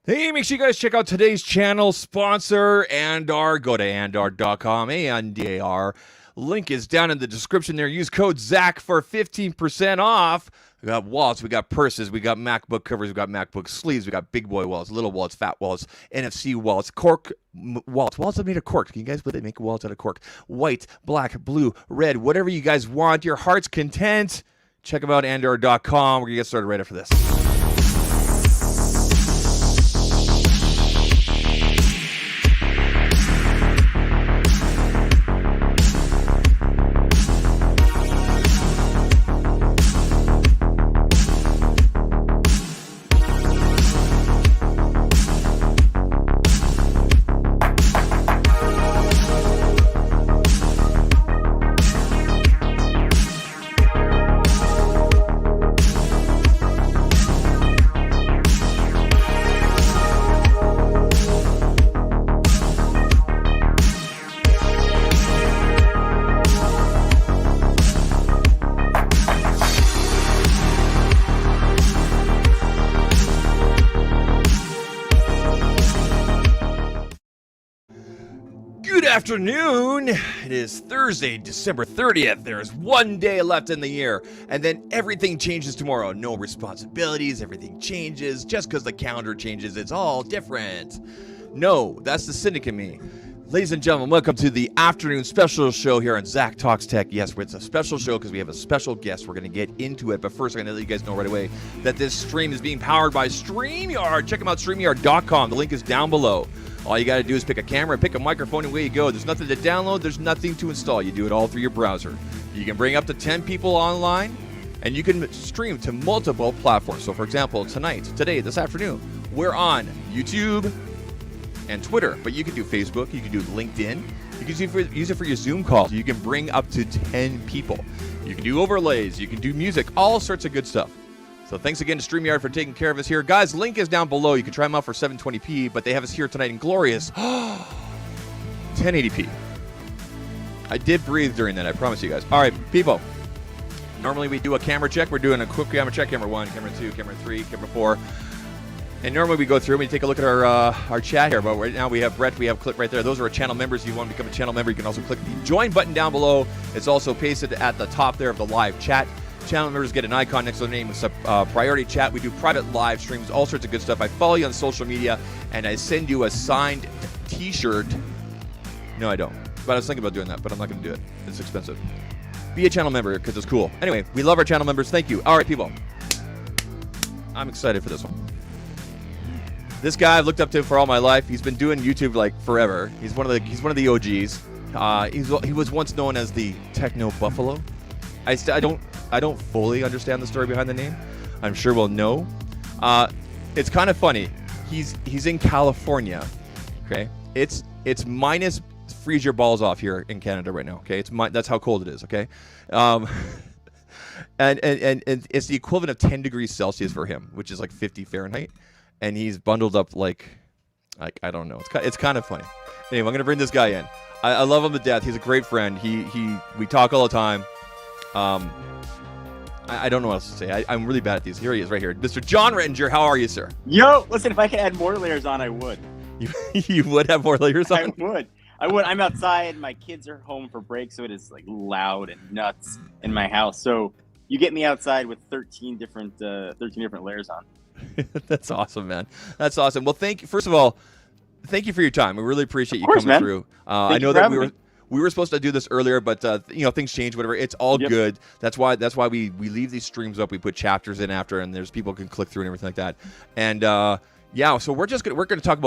Hey, make sure you guys check out today's channel sponsor, ANDAR. Go to ANDAR.com, ANDAR. Link is down in the description there. Use code ZAK for 15% off. We got wallets, we got purses, we got MacBook covers, we got MacBook sleeves, we got big boy wallets, little wallets, fat wallets, NFC wallets, cork wallets. Wallets are made of cork. Can you guys believe they make wallets out of cork? White, black, blue, red, whatever you guys want, your heart's content. Check them out, ANDAR.com. We're going to get started right after this. Good afternoon. It is Thursday, December 30th. There is one day left in the year, and then everything changes tomorrow. No responsibilities, everything changes. Just because the calendar changes, it's all different. No, that's the cynic in me. Ladies and gentlemen, welcome to the afternoon special show here on ZAKtalks TECH. Yes, it's a special show because we have a special guest. We're going to get into it, but first I'm going to let you guys know right away that this stream is being powered by StreamYard. Check them out, StreamYard.com. The link is down below. All you got to do is pick a camera, pick a microphone, and away you go. There's nothing to download. There's nothing to install. You do it all through your browser. You can bring up to 10 people online, and you can stream to multiple platforms. So, for example, today, this afternoon, we're on YouTube and Twitter, but you can do Facebook. You can do LinkedIn. You can use it for your Zoom calls. You can bring up to 10 people. You can do overlays. You can do music, all sorts of good stuff. So thanks again to StreamYard for taking care of us here. Guys, link is down below. You can try them out for 720p, but they have us here tonight in glorious 1080p. I did breathe during that, I promise you guys. All right, people. Normally we do a camera check. We're doing a quick camera check. Camera 1, camera 2, camera 3, camera 4. And normally we go through and we take a look at our chat here. But right now we have Brett, we have Clip right there. Those are our channel members. If you want to become a channel member, you can also click the join button down below. It's also pasted at the top there of the live chat. Channel members get an icon next to their name. It's a priority chat. We do private live streams, all sorts of good stuff. I follow you on social media, and I send you a signed T-shirt. No, I don't. But I was thinking about doing that, but I'm not going to do it. It's expensive. Be a channel member because it's cool. Anyway, we love our channel members. Thank you. All right, people. I'm excited for this one. This guy I've looked up to for all my life. He's been doing YouTube like forever. He's one of the OGs. He was once known as the Techno Buffalo. I don't fully understand the story behind the name. I'm sure we'll know. It's kind of funny. He's in California. Okay, it's minus freeze your balls off here in Canada right now. Okay, that's how cold it is. Okay, and it's the equivalent of 10 degrees Celsius for him, which is like 50 Fahrenheit, and he's bundled up like I don't know. It's kind of funny. Anyway, I'm gonna bring this guy in. I love him to death. He's a great friend. We talk all the time. I don't know what else to say. I'm really bad at these. Here he is right here. Mr. Jon Rettinger, how are you, sir? Yo, listen, if I could add more layers on, I would. You would have more layers on? I would. I'm outside. My kids are home for break, so it is like loud and nuts in my house. So you get me outside with 13 different layers on. That's awesome, man. That's awesome. Well, first of all, thank you for your time. We really appreciate you coming through. I know that we were supposed to do this earlier, but things change, whatever. It's all good. That's why we leave these streams up. We put chapters in after, and there's people can click through and everything like that. And so we're going to talk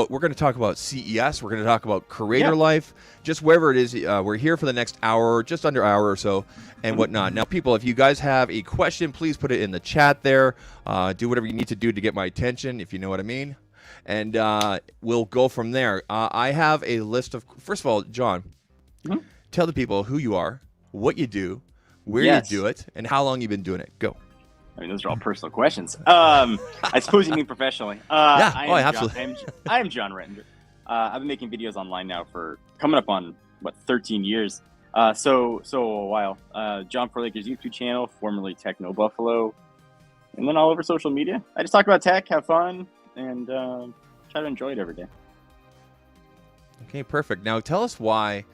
about CES. We're going to talk about creator life, just wherever it is. We're here for the next hour, just under hour or so, and whatnot. Now, people, if you guys have a question, please put it in the chat there. Do whatever you need to do to get my attention, if you know what I mean. And we'll go from there. I have a list of. First of all, John. Tell the people who you are, what you do, where you do it, and how long you've been doing it. Go. I mean, those are all personal questions. I suppose you mean professionally. Absolutely. I am Jon Rettinger. I've been making videos online now for coming up on 13 years. So a while. John Forlaker's YouTube channel, formerly Techno Buffalo, and then all over social media. I just talk about tech, have fun, and try try to enjoy it every day. Okay, perfect. Now tell us why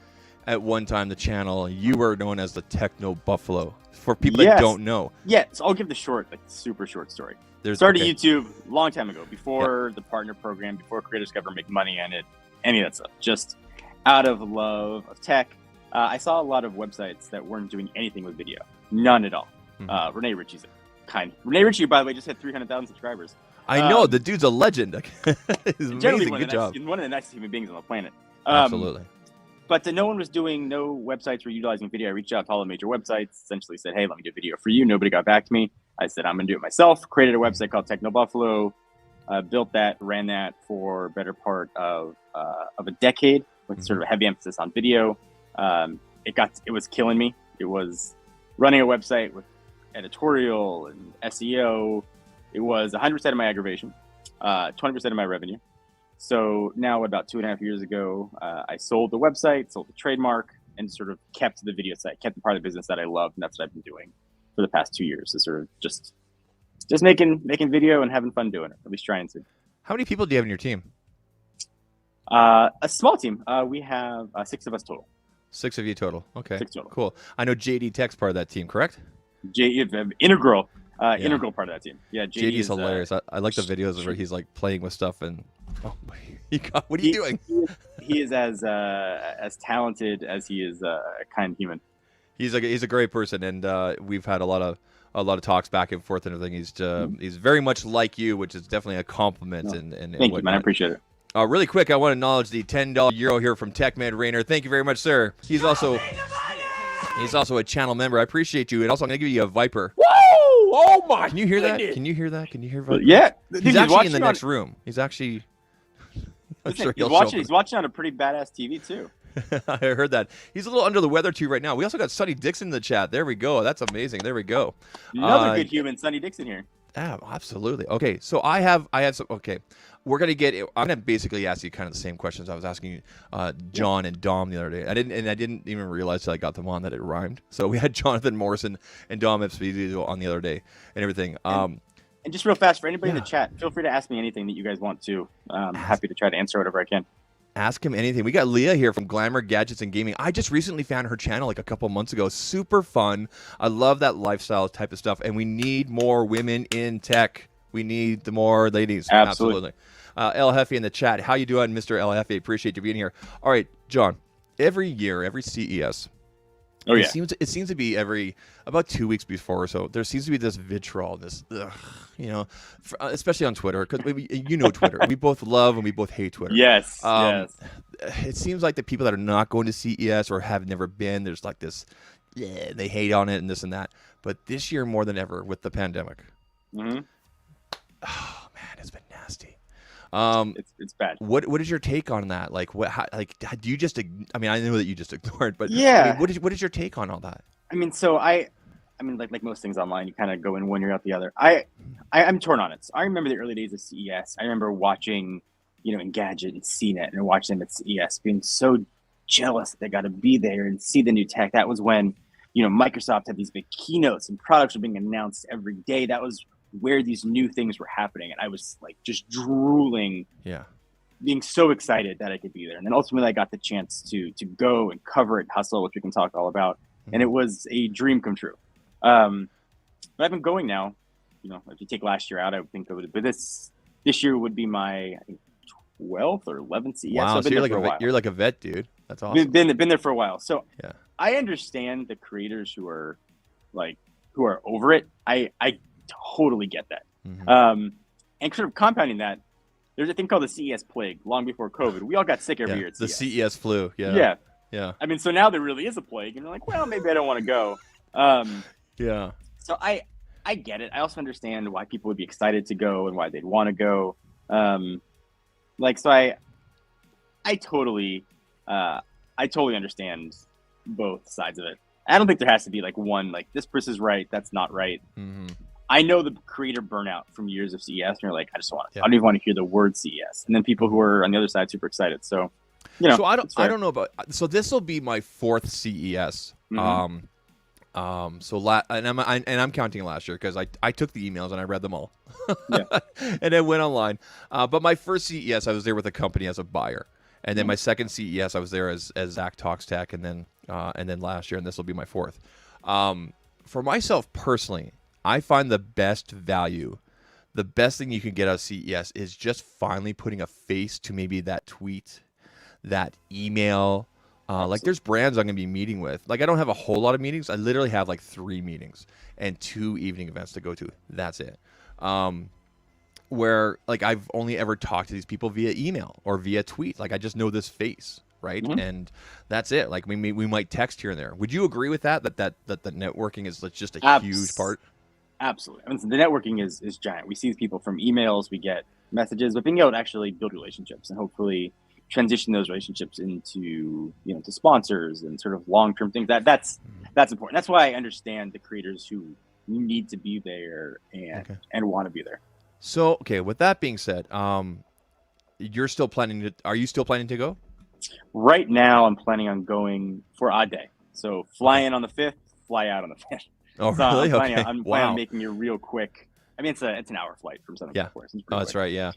at one time the channel you were known as the Techno Buffalo. For people that don't know. Yeah, so I'll give the short, like super short story. There's Started YouTube a long time ago, before the partner program, before creators could ever make money on it, any of that stuff. Just out of love of tech. I saw a lot of websites that weren't doing anything with video. None at all. Rene Ritchie's Rene Ritchie, by the way, just hit 300,000 subscribers. I know, the dude's a legend. He's generally amazing. Good job. One of the nicest human beings on the planet. Absolutely. But no one was doing, no websites were utilizing video. I reached out to all the major websites, essentially said, hey, let me do a video for you. Nobody got back to me. I said, I'm going to do it myself. Created a website called Techno Buffalo. Built that, ran that for a better part of a decade with sort of a heavy emphasis on video. It was killing me. It was running a website with editorial and SEO. It was 100% of my aggravation, 20% of my revenue. So now about 2.5 years ago, I sold the website, sold the trademark, and sort of kept the video site, kept the part of the business that I love, and that's what I've been doing for the past 2 years, is sort of just making video and having fun doing it, at least trying to. How many people do you have in your team? A small team. We have 6 of us total. 6 of you total. Okay. 6 total. Cool. I know JD Tech's part of that team, correct? Integral part of that team. Yeah, JD's hilarious. I like the videos where he's like playing with stuff and what are you doing? He is as talented as he is a kind human. He's a great person, and we've had a lot of talks back and forth and everything. He's very much like you, which is definitely a compliment. No. And thank you, man. I appreciate it. Really quick, I want to acknowledge the $10 euro here from TechMan Rainer. Thank you very much, sir. He's also a channel member. I appreciate you, and also I'm gonna give you a Viper. Whoa! Oh my! Can you hear that? Can you hear that? Can you hear Viper? Yeah. He's actually in the next room. He's actually. He's watching on a pretty badass TV too. I heard that. He's a little under the weather too right now. We also got Sonny Dixon in the chat. There we go. That's amazing. There we go. Another good human, Sonny Dixon here. Yeah, absolutely. Okay, so I have some. Okay, I'm gonna basically ask you kind of the same questions I was asking John and Dom the other day. I didn't even realize till I got them on that it rhymed. So we had Jonathan Morrison and Dom Epspeedo on the other day and everything. And just real fast, for anybody in the chat, feel free to ask me anything that you guys want to. I'm happy to try to answer whatever I can. Ask him anything. We got Leah here from Glamour Gadgets and Gaming. I just recently found her channel like a couple months ago. Super fun. I love that lifestyle type of stuff, and we need more women in tech. We need the more ladies. Absolutely. El Jefe in the chat. How you doing, Mr. El Jefe? Appreciate you being here. All right, John. Every year, every CES. Oh yeah. It seems to be about 2 weeks before or so. There seems to be this vitriol, especially on Twitter, because you know Twitter. We both love and we both hate Twitter. Yes. Yes. It seems like the people that are not going to CES or have never been, there's like this, they hate on it and this and that. But this year more than ever with the pandemic. Mm-hmm. Oh man, it's been nasty. It's bad. What is your take on that? Like do you just? I mean, I know that you just ignored, but yeah. I mean, what is your take on all that? I mean, so like most things online, you kind of go in one ear out the other. I'm torn on it. So I remember the early days of CES. I remember watching, Engadget and CNET and watching them at CES, being so jealous that they got to be there and see the new tech. That was when, Microsoft had these big keynotes and products were being announced every day. That was where these new things were happening, and I was like just drooling, being so excited that I could be there. And then ultimately I got the chance to go and cover it, hustle, which we can talk all about, and it was a dream come true. But I've been going now, if you take last year out, I would think it would, but this year would be my, I think, 12th or 11th CES. Wow, so you're like a vet, dude. That's awesome. Been there for a while. So I understand the creators who are over it. I totally get that. Mm-hmm. And sort of compounding that, there's a thing called the CES plague. Long before COVID, we all got sick every year at the CES. CES flu. Yeah. I mean, so now there really is a plague, and you're like, well, maybe I don't want to go. So I get it. I also understand why people would be excited to go and why they'd want to go. So I totally understand both sides of it. I don't think there has to be like one, like this person's right, that's not right. Mm-hmm. I know the creator burnout from years of CES, and you're like, I don't even want to hear the word CES. And then people who are on the other side super excited. So, so I don't know about. So this will be my 4th CES. Mm-hmm. I'm counting last year because I took the emails and I read them all, Yeah. and then went online. But my first CES, I was there with a company as a buyer, and then my second CES, I was there as ZAKtalks TECH, and then last year, and this will be my fourth. For myself personally, I find the best value, the best thing you can get out of CES is just finally putting a face to maybe that tweet, that email. Like there's brands I'm going to be meeting with. Like I don't have a whole lot of meetings. I literally have like 3 meetings and 2 evening events to go to. That's it. Where like I've only ever talked to these people via email or via tweet. Like I just know this face, right? And that's it. Like we might text here and there. Would you agree with that the networking is just a huge part? Absolutely. I mean, the networking is giant. We see these people from emails, we get messages, but being able to actually build relationships and hopefully transition those relationships into to sponsors and sort of long-term things. That's important. That's why I understand the creators who need to be there and want to be there. So with that being said, you're still planning are you still planning to go? Right now I'm planning on going for odd day. So fly in on the 5th, fly out on the 5th. Oh, so really? I'm planning on making it real quick. I mean, it's an hour flight from Southern California. So that's right. Yeah.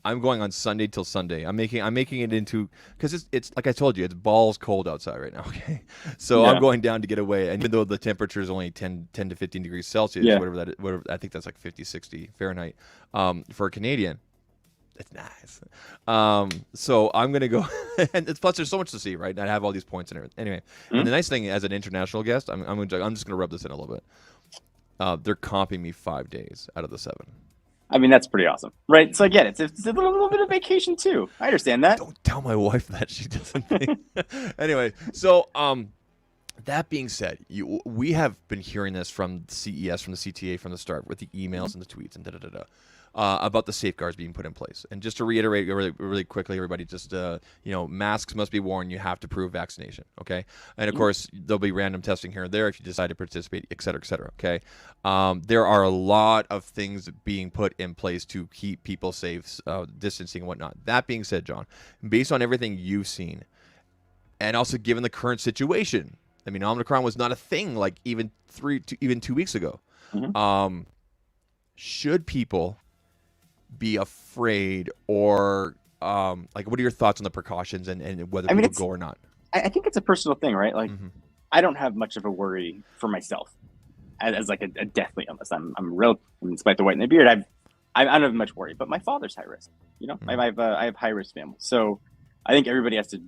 I'm going on Sunday till Sunday. I'm making it into because it's like I told you, it's balls cold outside right now. Okay, so I'm going down to get away, and even though the temperature is only 10 to 15 degrees Celsius, whatever I think that's like 50, 60 Fahrenheit. For a Canadian, it's nice. So I'm gonna go, and plus there's so much to see, right? And I have all these points and everything. Anyway, and the nice thing as an international guest, I'm just gonna rub this in a little bit. They're comping me 5 days out of the 7. I mean, that's pretty awesome, right? So I get it. It's a little bit of vacation too. I understand that. Don't tell my wife that. She doesn't think. Anyway, so that being said, we have been hearing this from CES, from the CTA from the start with the emails and the tweets and about the safeguards being put in place. And just to reiterate really quickly, everybody, just masks must be worn. You have to prove vaccination, okay? And of course, there'll be random testing here and there if you decide to participate, et cetera, okay? There are a lot of things being put in place to keep people safe, distancing and whatnot. That being said, John, based on everything you've seen, and also given the current situation, I mean, Omicron was not a thing like even 2 weeks ago. Should people be afraid, or like what are your thoughts on the precautions and whether people go or not? I think it's a personal thing, right? Like I don't have much of a worry for myself as like a deathly illness. I'm real, despite the white in the beard, I don't have much worry, but my father's high risk. I have high risk family, so I think everybody has to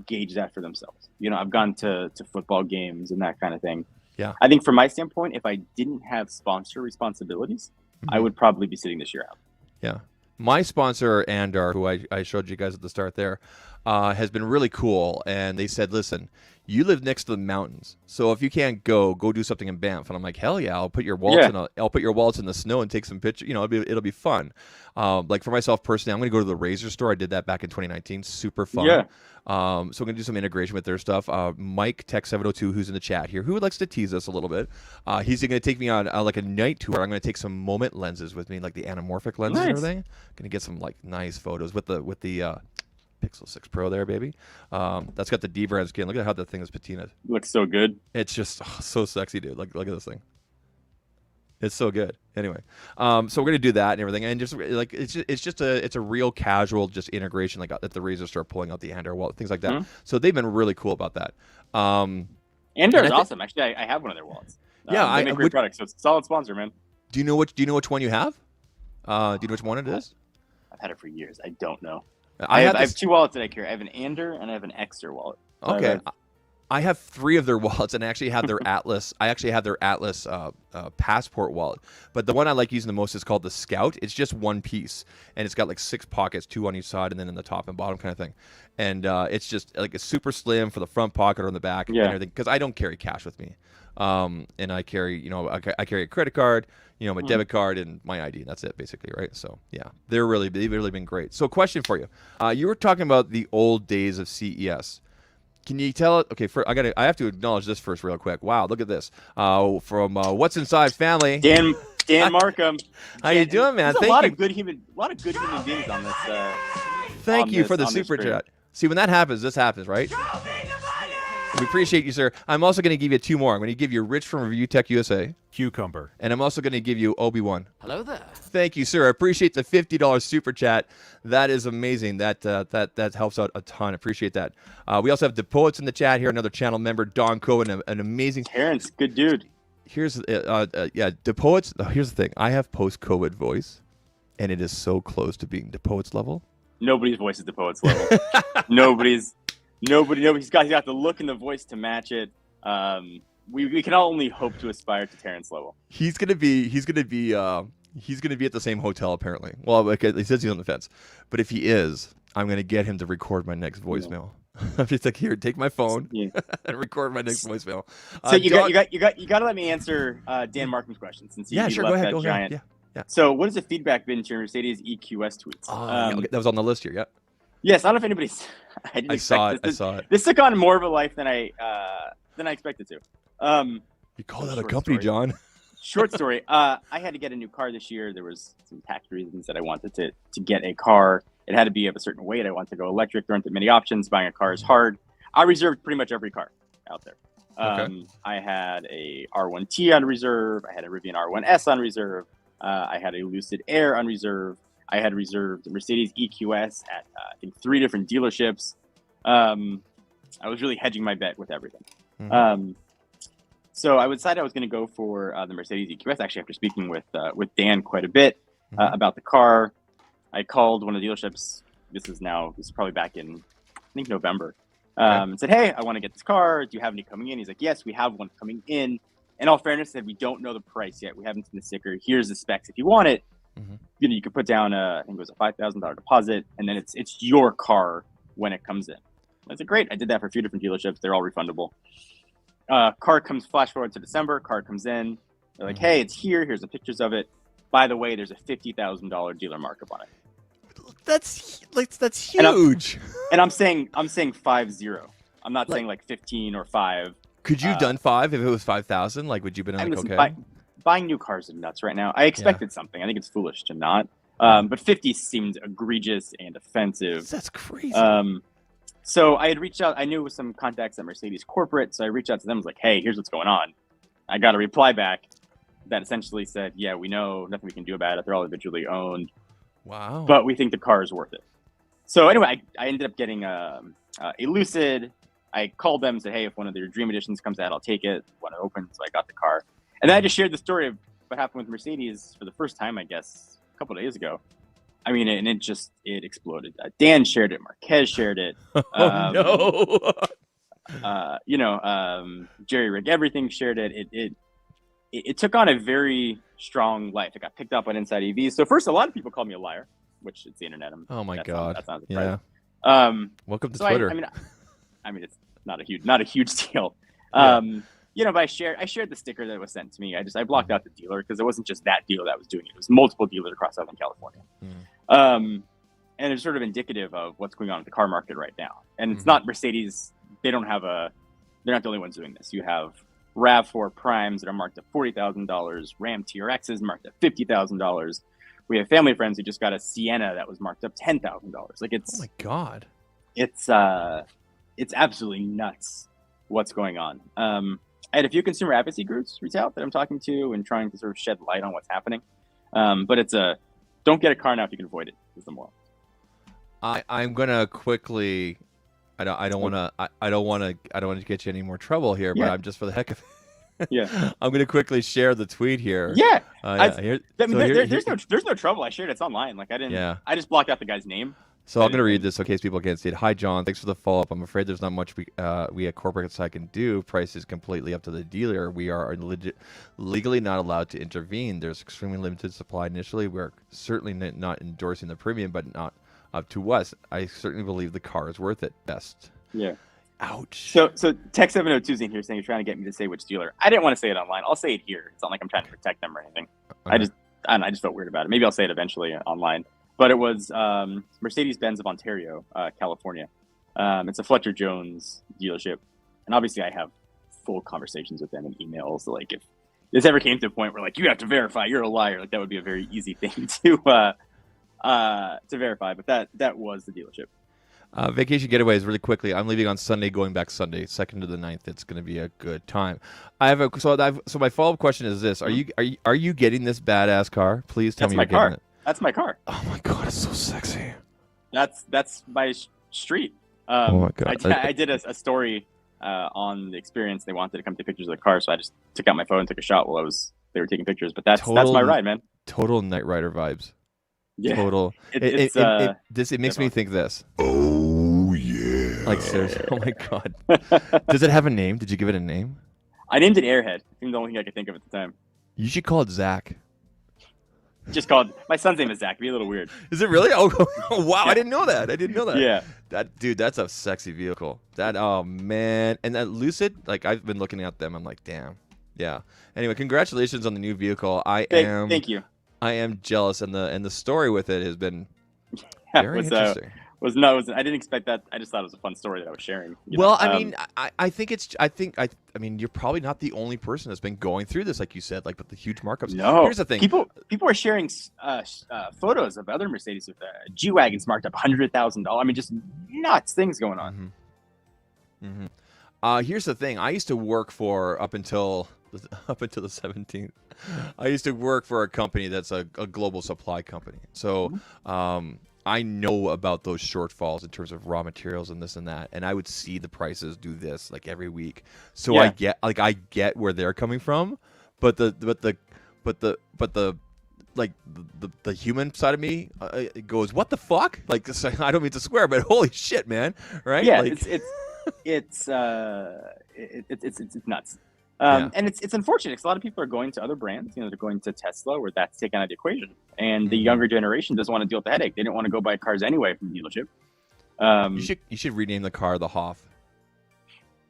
gauge that for themselves. I've gone to football games and that kind of thing. Yeah, I think from my standpoint, if I didn't have sponsor responsibilities, I would probably be sitting this year out. Yeah. My sponsor, ANDAR, who I showed you guys at the start there, has been really cool. And they said, listen, you live next to the mountains, so if you can't go do something in Banff. And I'm like, hell yeah, I'll put your wallets in the snow and take some pictures. It'll be fun. Like for myself personally, I'm going to go to the Razor store. I did that back in 2019. Super fun. Yeah. So I'm going to do some integration with their stuff. Mike Tech 702, who's in the chat here, who likes to tease us a little bit. He's going to take me on like a night tour. I'm going to take some moment lenses with me, like the anamorphic lenses and everything. Going to get some like nice photos with the Pixel 6 Pro there, baby. That's got the D brand skin. Look at how that thing is patinaed. Looks so good. It's just so sexy, dude. Look at this thing. It's so good. Anyway, so we're gonna do that and everything, and just like it's a real casual just integration, like at the Razor store, pulling out the ANDAR wallet, things like that. So they've been really cool about that. ANDAR is awesome. Actually, I have one of their wallets. They make great products, so it's a solid sponsor, man. Do you know which one you have? Do you know which one it is? I've had it for years. I don't know. I have 2 wallets that I carry. I have an ANDAR and I have an Exter wallet. Okay. I have 3 of their wallets, and I actually have their Atlas. Passport wallet. But the one I like using the most is called the Scout. It's just one piece, and it's got like 6 pockets, 2 on each side, and then in the top and bottom kind of thing. And it's just like a super slim for the front pocket or in the back and everything. Because I don't carry cash with me, and I carry I carry a credit card, my debit card and my ID. And that's it basically, right? So yeah, they've really been great. So question for you: you were talking about the old days of CES. Can you tell it? Okay, I have to acknowledge this first real quick. Wow, look at this. From What's Inside family. Dan Markham. How you doing, man? Thank you. A lot of good human beings on this. Thank you for the super chat. See, when that happens, this happens, right? We appreciate you, sir. I'm also going to give you 2 more. I'm going to give you Rich from Review Tech USA. Cucumber. And I'm also going to give you Obi-Wan. Hello there. Thank you, sir. I appreciate the $50 super chat. That is amazing. That helps out a ton. Appreciate that. We also have the Poets in the chat here. Another channel member, Don Cohen, an amazing. Terrence, good dude. Here's the Poets. Here's the thing. I have post-COVID voice, and it is so close to being the Poets level. Nobody's voice is the Poets level. Nobody's got the look and the voice to match it. We can only hope to aspire to Terrence level. He's gonna be at the same hotel apparently. Well, because he says he's on the fence, but if he is, I'm gonna get him to record my next voicemail. I'm just like, here, take my phone and record my next voicemail. So you got to let me answer Dan Markham's question since you sure, left go that giant. ahead. Yeah. So what has the feedback been to your Mercedes EQS tweets? Okay, that was on the list here. Yeah. Yes, I don't know if anybody's. I saw it. This took on more of a life than I expected to. You called out a company, story. John. Short story. I had to get a new car this year. There was some tax reasons that I wanted to get a car. It had to be of a certain weight. I wanted to go electric. There aren't many options. Buying a car is hard. I reserved pretty much every car out there. Okay. I had a R1T on reserve. I had a Rivian R1S on reserve. I had a Lucid Air on reserve. I had reserved a Mercedes EQS at I think 3 different dealerships. I was really hedging my bet with everything. Mm-hmm. So I decided I was going to go for the Mercedes EQS. Actually, after speaking with Dan quite a bit about the car, I called one of the dealerships. This is probably back in I think November. And said, hey, I want to get this car. Do you have any coming in? He's like, yes, we have one coming in. In all fairness, said we don't know the price yet. We haven't seen the sticker. Here's the specs. If you want it, you could put down I think it was a $5,000 deposit, and then it's your car when it comes in. I said, great. I did that for a few different dealerships. They're all refundable. Car comes flash forward to December. Car comes in. They're like, hey, it's here. Here's the pictures of it. By the way, there's a $50,000 dealer markup on it. That's huge. And I'm saying 5-0. I'm not saying like 15 or 5. Could you have done 5 if it was 5,000? Like, would you have been like, okay? Buying new cars is nuts right now. I expected something. I think it's foolish to not. But 50 seemed egregious and offensive. That's crazy. So I had reached out. I knew some contacts at Mercedes corporate, so I reached out to them. I was like, hey, here's what's going on. I got a reply back that essentially said, yeah, we know, nothing we can do about it. They're all individually owned. Wow. But we think the car is worth it. So anyway, I ended up getting a Lucid. I called them and said, hey, if one of their Dream Editions comes out, I'll take it when it opens. So I got the car. And then I just shared the story of what happened with Mercedes for the first time, I guess, a couple of days ago. I mean, and it exploded. Dan shared it. Marquez shared it. Jerry Rig Everything shared it. It took on a very strong life. It got picked up on Inside EVs. So first, a lot of people called me a liar, which it's the internet. Oh my God. That's not surprising. Yeah. Welcome to Twitter. I mean, it's not a huge deal. But I shared the sticker that was sent to me. I blocked out the dealer because it wasn't just that dealer that was doing it. It was multiple dealers across Southern California. And it's sort of indicative of what's going on with the car market right now. And it's not Mercedes. They're not the only ones doing this. You have RAV4 Primes that are marked at $40,000, Ram TRXs marked at $50,000. We have family friends who just got a Sienna that was marked up $10,000. Like it's, oh my God, it's absolutely nuts what's going on. I had a few consumer advocacy groups reach out that I'm talking to and trying to sort of shed light on what's happening. But it's don't get a car now if you can avoid it is the moral. I'm gonna quickly. I don't want to get you any more trouble here, but I'm just for the heck of it. Yeah. I'm gonna quickly share the tweet here. Yeah. There's no trouble. I shared it. It's online. Like I didn't. Yeah. I just blocked out the guy's name. So I'm going to read this in case people can't see it. Hi, John. Thanks for the follow-up. I'm afraid there's not much we at corporate side can do. Price is completely up to the dealer. We are legally not allowed to intervene. There's extremely limited supply initially. We're certainly not endorsing the premium, but not up to us. I certainly believe the car is worth it. Best. Yeah. Ouch. So Tech 702's in here saying you're trying to get me to say which dealer. I didn't want to say it online. I'll say it here. It's not like I'm trying to protect them or anything. Okay. I just felt weird about it. Maybe I'll say it eventually online. But it was Mercedes-Benz of Ontario, California. It's a Fletcher Jones dealership. And obviously I have full conversations with them in emails. So like if this ever came to a point where like you have to verify you're a liar, like that would be a very easy thing to verify. But that was the dealership. Vacation getaways really quickly. I'm leaving on Sunday, going back Sunday, 2nd to the 9th. It's going to be a good time. So my follow up question is this: Are you getting this badass car? Please tell me you're getting it. That's my car. Oh my god, it's so sexy. That's my street. Oh my god. I did a story on the experience. They wanted to come take pictures of the car, so I just took out my phone and took a shot while they were taking pictures. But that's my ride, man. Total Knight Rider vibes. Yeah. Total. It makes me think this. Oh yeah. Like seriously. Oh my god. Does it have a name? Did you give it a name? I named it Airhead. I think the only thing I could think of at the time. You should call it Zach. Just called my son's name is Zach. It'd be a little weird. Is it really? Oh wow! Yeah. I didn't know that. Yeah. That's a sexy vehicle. Oh man, and that Lucid. Like I've been looking at them. I'm like, damn. Yeah. Anyway, congratulations on the new vehicle. Thank you. I am jealous, and the story with it has been very interesting. I didn't expect that. I just thought it was a fun story that I was sharing. I mean, you're probably not the only person that's been going through this, like you said, like with the huge markups. No, here's the thing: people are sharing photos of other Mercedes with G wagons marked up $100,000. I mean, just nuts things going on. Here's the thing: I used to work for up until the 17th. I used to work for a company that's a global supply company. So I know about those shortfalls in terms of raw materials and this and that, and I would see the prices do this like every week. So I get where they're coming from, but the human side of me it goes, what the fuck? Like, I don't mean to swear, but holy shit, man, right? Yeah, like, it's nuts. And it's unfortunate because a lot of people are going to other brands. They're going to Tesla, where that's taken out of the equation. And the younger generation doesn't want to deal with the headache. They didn't want to go buy cars anyway from the dealership. You should rename the car the Hoff.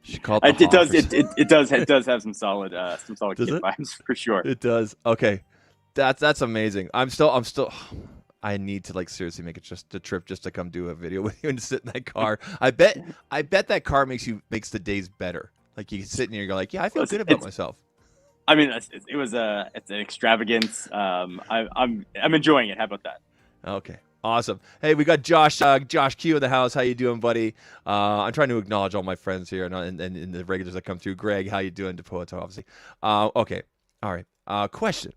You should call it the Hoff. It does have some solid kid vibes for sure. It does. Okay, that's amazing. I'm still. I need to seriously make it just a trip just to come do a video with you and sit in that car. I bet that car makes the days better. Like you sit in here and go like, yeah, I feel good about myself. I mean, it's an extravagance. I'm enjoying it. How about that? Okay, awesome. Hey, we got Josh Q in the house. How you doing, buddy? I'm trying to acknowledge all my friends here and the regulars that come through. Greg, how you doing? Depoto, obviously. Okay, all right. Question.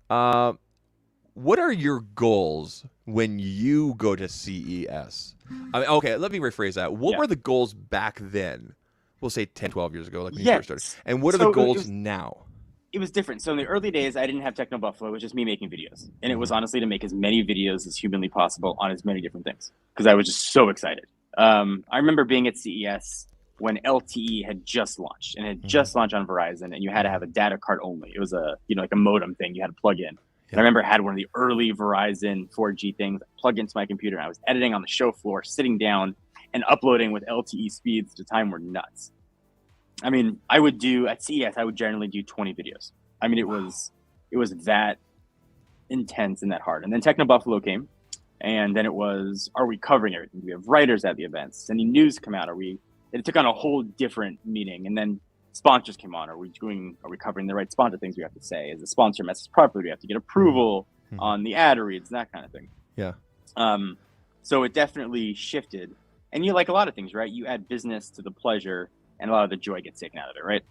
What are your goals when you go to CES? I mean, okay, let me rephrase that. What were the goals back then? We'll say 10, 12 years ago, like when you first started. And what are the goals now? It was different. So in the early days, I didn't have Techno Buffalo. It was just me making videos. And it was honestly to make as many videos as humanly possible on as many different things. Because I was just so excited. I remember being at CES when LTE had just launched. And it had just launched on Verizon. And you had to have a data card only. It was like a modem thing you had to plug in. And I remember I had one of the early Verizon 4G things plugged into my computer. And I was editing on the show floor, sitting down and uploading with LTE speeds at the time were nuts. I mean, at CES, I would generally do 20 videos. I mean, it was that intense and that hard. And then Techno Buffalo came, and then it was, are we covering everything? Do we have writers at the events? Any news come out? It took on a whole different meaning. And then sponsors came on. Are we covering the right sponsor things we have to say? Is the sponsor message properly? Do we have to get approval on the ad reads and that kind of thing? Yeah. So it definitely shifted. And like a lot of things, right? You add business to the pleasure, and a lot of the joy gets taken out of it, right?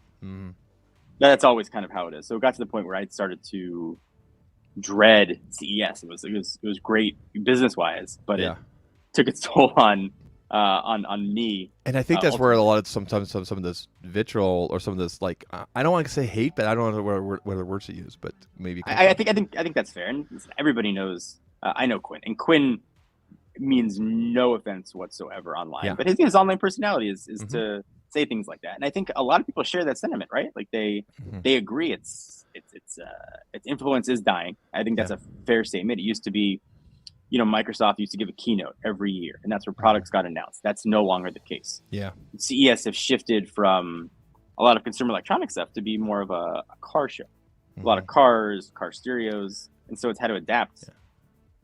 That's always kind of how it is. So it got to the point where I started to dread CES. It was great business wise, but it took its toll on me. And I think that's where a lot of sometimes some of this vitriol or some of this I don't want to say hate, but I don't know what other words to use, but maybe I think that's fair. And everybody knows. I know Quinn, and Quinn means no offense whatsoever online, but his online personality is to say things like that. And I think a lot of people share that sentiment, right? Like they agree its influence is dying. I think that's a fair statement. It used to be, Microsoft used to give a keynote every year, and that's where products got announced. That's no longer the case. Yeah. CES have shifted from a lot of consumer electronic stuff to be more of a car show. A lot of cars, car stereos, and so it's had to adapt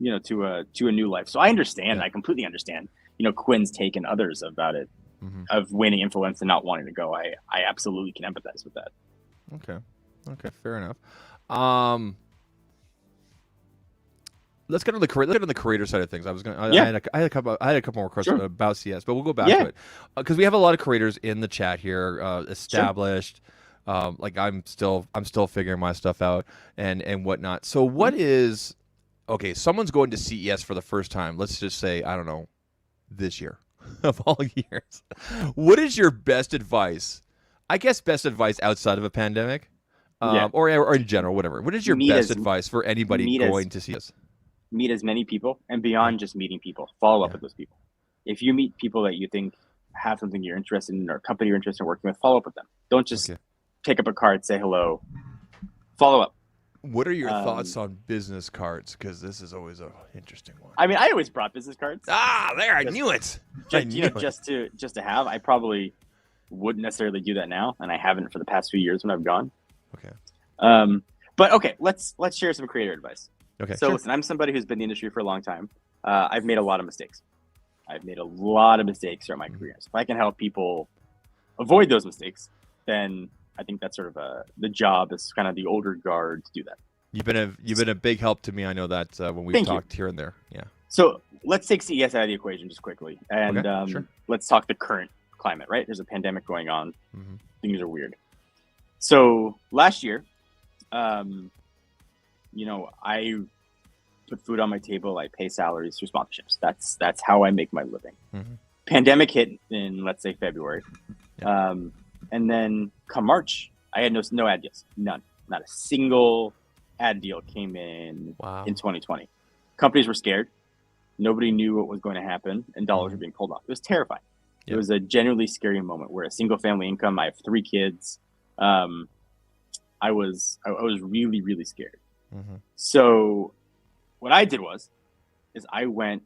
to a new life. So I understand. I completely understand, Quinn's take and others about it, of waning influence and not wanting to go. I absolutely can empathize with that. Okay, fair enough. let's get on the creator side of things. I was going. Yeah. I had a couple more questions Sure. about CS, but we'll go back Yeah. to it because we have a lot of creators in the chat here, established. Like I'm still figuring my stuff out and whatnot. So what is okay? Someone's going to CES for the first time. Let's just say I don't know, this year of all years. What is your best advice? I guess best advice outside of a pandemic, or in general, whatever. What is your best advice for anybody going to CES? Meet as many people, and beyond just meeting people, follow up with those people. If you meet people that you think have something you're interested in or a company you're interested in working with, follow up with them. Don't just pick up a card, say hello. Follow up. What are your thoughts on business cards? Because this is always an interesting one. I mean, I always brought business cards. I knew it. Just to have. I probably wouldn't necessarily do that now, and I haven't for the past few years when I've gone. Okay. But okay, let's share some creator advice. Okay. So listen, I'm somebody who's been in the industry for a long time. I've made a lot of mistakes. I've made a lot of mistakes throughout my career. So if I can help people avoid those mistakes, then I think that's sort of the job as kind of the older guard to do that. You've been a big help to me. I know that when we've talked here and there. Yeah. So let's take CES out of the equation just quickly, and sure. Let's talk the current climate. Right? There's a pandemic going on. Mm-hmm. Things are weird. So last year, I put food on my table. I pay salaries through sponsorships. That's how I make my living. Mm-hmm. Pandemic hit in, let's say, February. Yeah. And then come March, I had no ad deals. None. Not a single ad deal came in in 2020. Companies were scared. Nobody knew what was going to happen, and dollars were being pulled off. It was terrifying. Yep. It was a genuinely scary moment where a single family income, I have 3 kids. I was really, really scared. Mm-hmm. So what I did is I went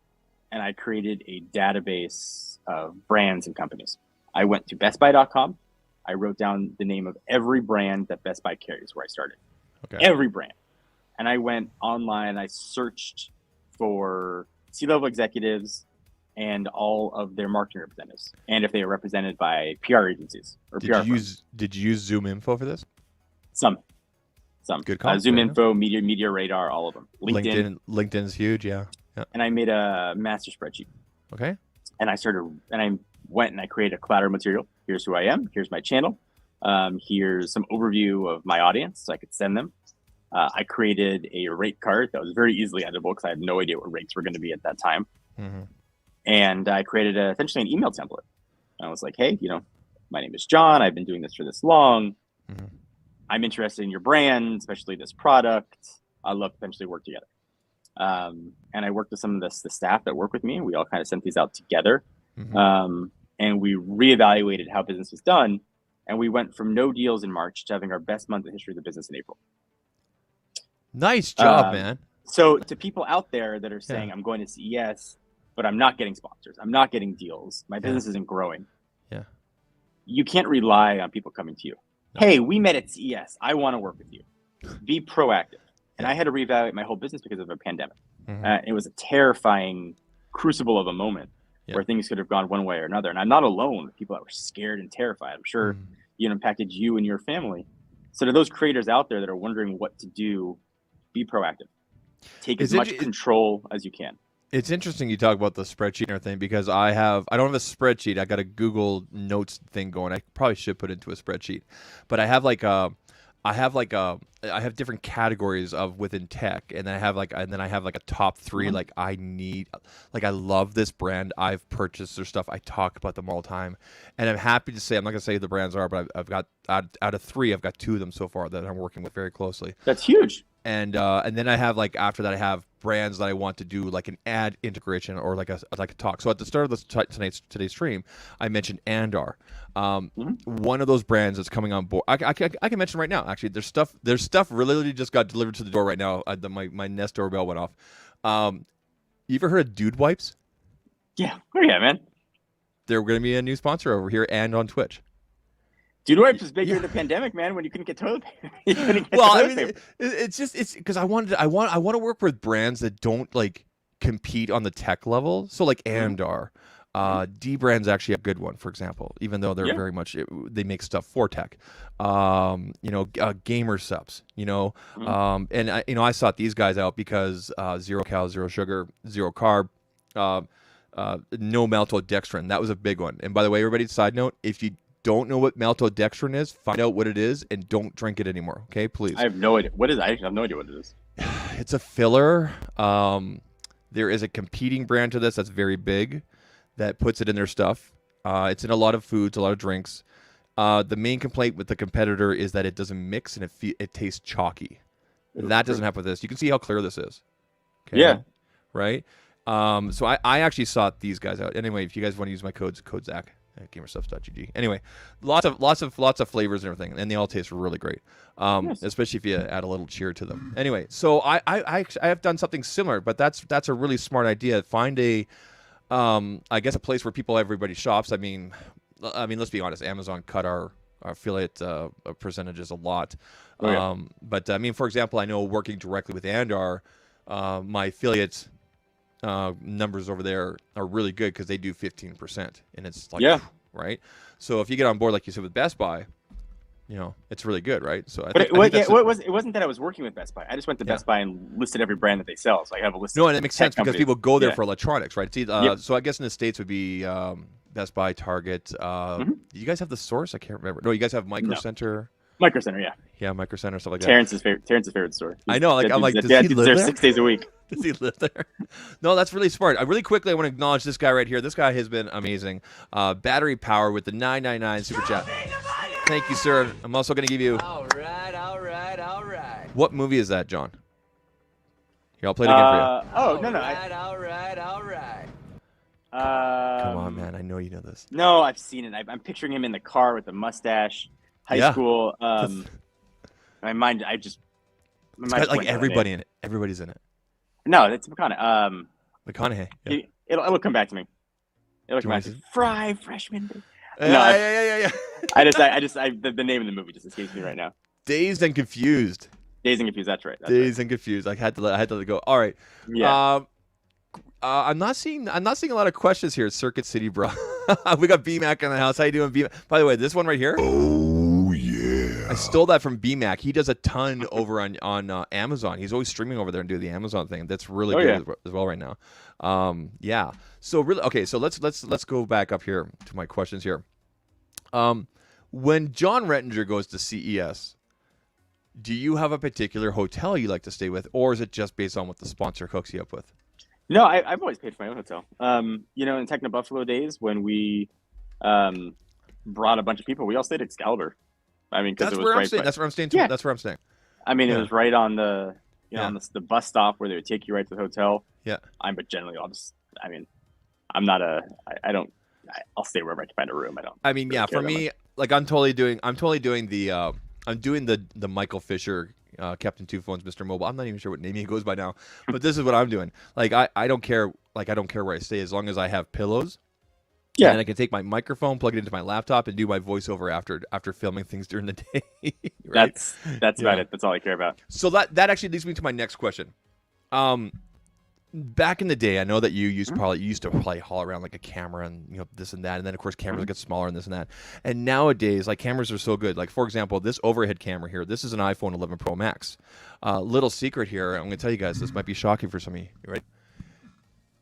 and I created a database of brands and companies. I went to bestbuy.com. I wrote down the name of every brand that Best Buy carries where I started. Okay. Every brand. And I went online, I searched for C-level executives and all of their marketing representatives, and if they were represented by PR agencies or PR firms. Did you use Zoom Info for this? Some. Good call. Zoom Info, Media Radar, all of them. LinkedIn's huge, yeah. And I made a master spreadsheet. Okay. And I went and I created a collateral material. Here's who I am. Here's my channel. Here's some overview of my audience so I could send them. I created a rate card that was very easily editable because I had no idea what rates were going to be at that time. Mm-hmm. And I created essentially an email template. And I was like, hey, my name is John. I've been doing this for this long. Mm-hmm. I'm interested in your brand, especially this product. I'd love to potentially work together. And I worked with some of the staff that work with me. We all kind of sent these out together. Mm-hmm. And we reevaluated how business was done. And we went from no deals in March to having our best month in history of the business in April. Nice job, man. So to people out there that are saying, I'm going to CES, but I'm not getting sponsors, I'm not getting deals, my business isn't growing. Yeah. You can't rely on people coming to you. No. Hey, we met at CES. I want to work with you. Be proactive. And I had to reevaluate my whole business because of a pandemic. Mm-hmm. It was a terrifying crucible of a moment where things could have gone one way or another. And I'm not alone with people that were scared and terrified. I'm sure it impacted you and your family. So to those creators out there that are wondering what to do, be proactive. Take as much control as you can. It's interesting you talk about the spreadsheet and everything because I don't have a spreadsheet. I got a Google Notes thing going. I probably should put it into a spreadsheet, but I have different categories of within tech, and then I have a top 3. I love this brand. I've purchased their stuff. I talk about them all the time, and I'm happy to say I'm not gonna say who the brands are, but I've got out of 3, I've got 2 of them so far that I'm working with very closely. That's huge. And then I have after that I have brands that I want to do like an ad integration or like a talk. So at the start of today's stream, I mentioned ANDAR. One of those brands that's coming on board. I can mention right now. Actually, there's stuff literally just got delivered to the door right now. My Nest doorbell went off. You ever heard of Dude Wipes? Yeah, man. They're going to be a new sponsor over here and on Twitch. Dude Wipes was big during the pandemic, man, when you couldn't get toilet paper. It's because I want to work with brands that don't compete on the tech level. So like ANDAR, D brand's actually a good one, for example, even though they're very much they make stuff for tech. Gamer subs, and I sought these guys out because 0 cal, 0 sugar, 0 carb, no maltodextrin. That was a big one. And by the way, everybody, side note, if you don't know what maltodextrin is, find out what it is and don't drink it anymore. Okay, please. I have no idea. What is it? I have no idea what it is. It's a filler. There is a competing brand to this that's very big that puts it in their stuff. It's in a lot of foods, a lot of drinks. The main complaint with the competitor is that it doesn't mix and it tastes chalky. That doesn't happen with this. You can see how clear this is. Okay? Yeah. Right? So I actually sought these guys out. Anyway, if you guys want to use my code ZAK at gamerstuffs.gg. Anyway, lots of flavors and everything, and they all taste really great. Especially if you add a little cheer to them. Anyway, so I have done something similar, but that's a really smart idea. Find a I guess a place where everybody shops. I mean, let's be honest. Amazon cut our affiliate percentages a lot. But I mean, for example, I know working directly with ANDAR, my affiliate numbers over there are really good because they do 15%, and it's like right. So if you get on board, like you said, with Best Buy, it's really good, right? So it wasn't that I was working with Best Buy. I just went to Best Buy and listed every brand that they sell. So I have a list. No, and it makes sense because people go there for electronics, right? So I guess in the States would be Best Buy, Target. Do you guys have The Source? I can't remember. No, you guys have Micro Center. Micro Center, yeah. Yeah, Micro Center, stuff like that. Terrence's favorite store. I know, I'm like, does he live there? 6 days a week. Does he live there? No, that's really smart. Really quickly, I want to acknowledge this guy right here. This guy has been amazing. Battery Power with the 999 super chat. Thank you, sir. I'm also going to give you. All right. What movie is that, John? Here, I'll play it again for you. Oh, no. All right. Come on, man. I know you know this. No, I've seen it. I'm picturing him in the car with a mustache. High school. My mind. Like everybody in it. Everybody's in it. No, that's McConaughey. McConaughey. Yeah. It'll come back to me. It'll come back to me. Freshman. Yeah. The name of the movie just escapes me right now. Dazed and Confused. Dazed and Confused. That's right. Dazed and Confused. I had to let it go. All right. Yeah. I'm not seeing a lot of questions here at Circuit City, bro. We got BMAC in the house. How you doing, BMAC? By the way, this one right here. Oh yeah. I stole that from BMAC. He does a ton over on Amazon. He's always streaming over there and doing the Amazon thing. That's really good as well right now. Yeah. So really, okay. So let's go back up here to my questions here. When Jon Rettinger goes to CES, do you have a particular hotel you like to stay with, or is it just based on what the sponsor hooks you up with? No, I've always paid for my own hotel. In Techno Buffalo days when we brought a bunch of people, we all stayed at Excalibur. I mean, because it was right. That's where I'm staying too. Yeah. That's where I'm staying. I mean, it was right on the on the bus stop where they would take you right to the hotel. Yeah. But generally, I'll stay wherever I can find a room. For me, like I'm totally doing the Michael Fisher. Captain Two Phones, Mr. Mobile. I'm not even sure what name he goes by now, but this is what I'm doing. Like I don't care. Like I don't care where I stay as long as I have pillows. Yeah. And I can take my microphone, plug it into my laptop, and do my voiceover after filming things during the day. Right? That's about it. That's all I care about. So that actually leads me to my next question. Back in the day, I know that you used to probably haul around like a camera and this and that, and then of course cameras get smaller and this and that. And nowadays, like cameras are so good. Like for example, this overhead camera here. This is an iPhone 11 Pro Max. Little secret here. I'm going to tell you guys. This might be shocking for some of you. Right?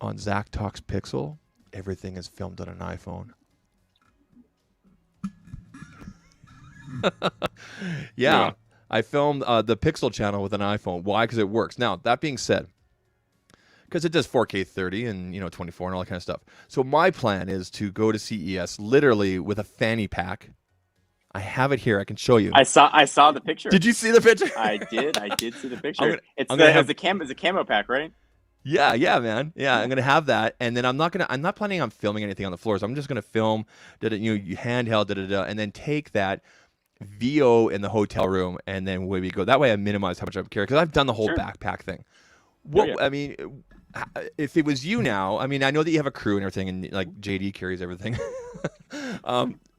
On ZAKtalks PIXEL, everything is filmed on an iPhone. Yeah, I filmed the Pixel channel with an iPhone. Why? Because it works. Now that being said. Because it does 4K 30 and 24 and all that kind of stuff. So my plan is to go to CES literally with a fanny pack. I have it here. I can show you. I saw the picture. Did you see the picture? I did see the picture. It's a camo pack, right? Yeah, man. Yeah, I'm gonna have that, and then I'm not planning on filming anything on the floors. I'm just gonna film, handheld, and then take that VO in the hotel room, and then away we go. That way, I minimize how much I'm carrying because I've done the whole backpack thing. I mean, if it was you now, I mean, I know that you have a crew and everything, and like JD carries everything.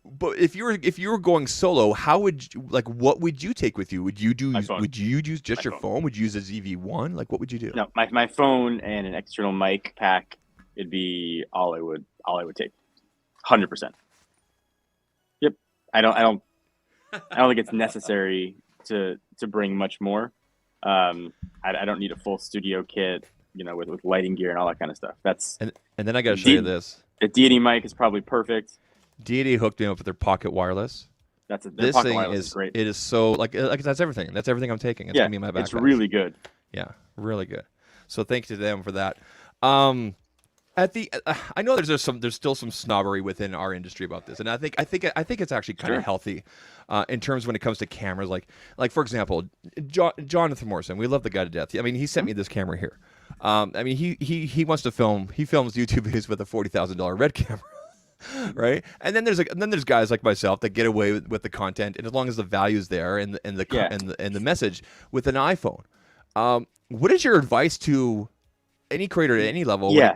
But if you were going solo, how would what would you take with you? Would you use just your phone? Would you use a ZV-1? Like, what would you do? No, my phone and an external mic pack. It'd be all I would all I would take. 100%. Yep. I don't think it's necessary to bring much more. I don't need a full studio kit, with lighting gear and all that kind of stuff. And then I got to show you this. A Deity mic is probably perfect. Deity hooked me up with their Pocket Wireless. This thing is great. It is so like that's everything. That's everything I'm taking. It's gonna be in my backpack. It's really good. Yeah, really good. So thank you to them for that. I know there's still some snobbery within our industry about this, and I think it's actually kind of healthy, in terms when it comes to cameras. Like for example, Jonathan Morrison, we love the guy to death. I mean, he sent me this camera here. I mean, he wants to film. He films YouTube videos with a $40,000 red camera. Right, and then there's guys like myself that get away with the content, and as long as the value's there and the message with an iPhone. What is your advice to any creator at any level when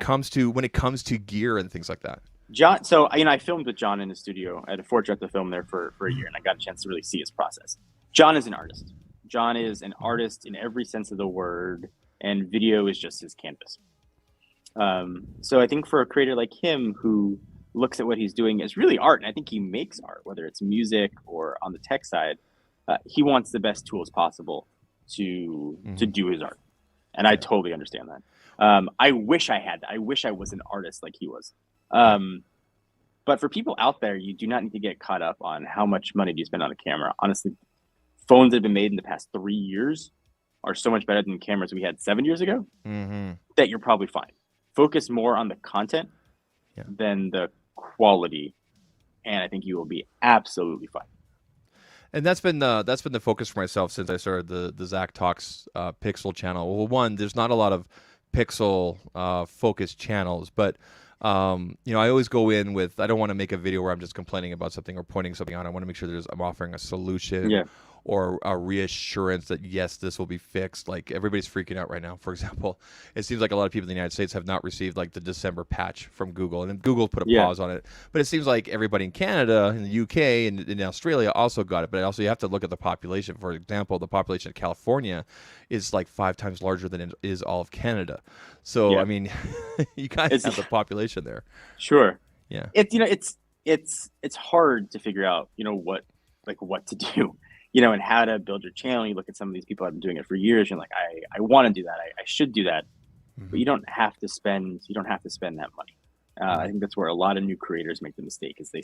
it comes to gear and things like that? John, so I filmed with John in his studio. I had a fortune to film there for a year, and I got a chance to really see his process. John is an artist. John is an artist in every sense of the word, and video is just his canvas. So I think for a creator like him who looks at what he's doing as really art, and I think he makes art, whether it's music or on the tech side, he wants the best tools possible to do his art, and I totally understand that. I wish I had that. I wish I was an artist like he was. But for people out there, you do not need to get caught up on how much money do you spend on a camera. Honestly, phones that have been made in the past 3 years are so much better than cameras we had 7 years ago that you're probably fine. Focus more on the content than the quality, and I think you will be absolutely fine. And that's been the focus for myself since I started the ZAKtalks Pixel channel. Well, one, there's not a lot of Pixel focused channels, but I always go in with, I don't want to make a video where I'm just complaining about something or pointing something out. I want to make sure I'm offering a solution or a reassurance that yes, this will be fixed. Like everybody's freaking out right now. For example, it seems like a lot of people in the United States have not received like the December patch from Google, and then Google put a pause on it. But it seems like everybody in Canada, in the UK, and in Australia also got it. But also you have to look at the population. For example, the population of California is like 5 times larger than it is all of Canada. So I mean, you guys have the population there. Sure. Yeah. It's hard to figure out what to do. And how to build your channel. You look at some of these people that have been doing it for years. You're like, I want to do that. I should do that, but you don't have to spend that money. I think that's where a lot of new creators make the mistake, is they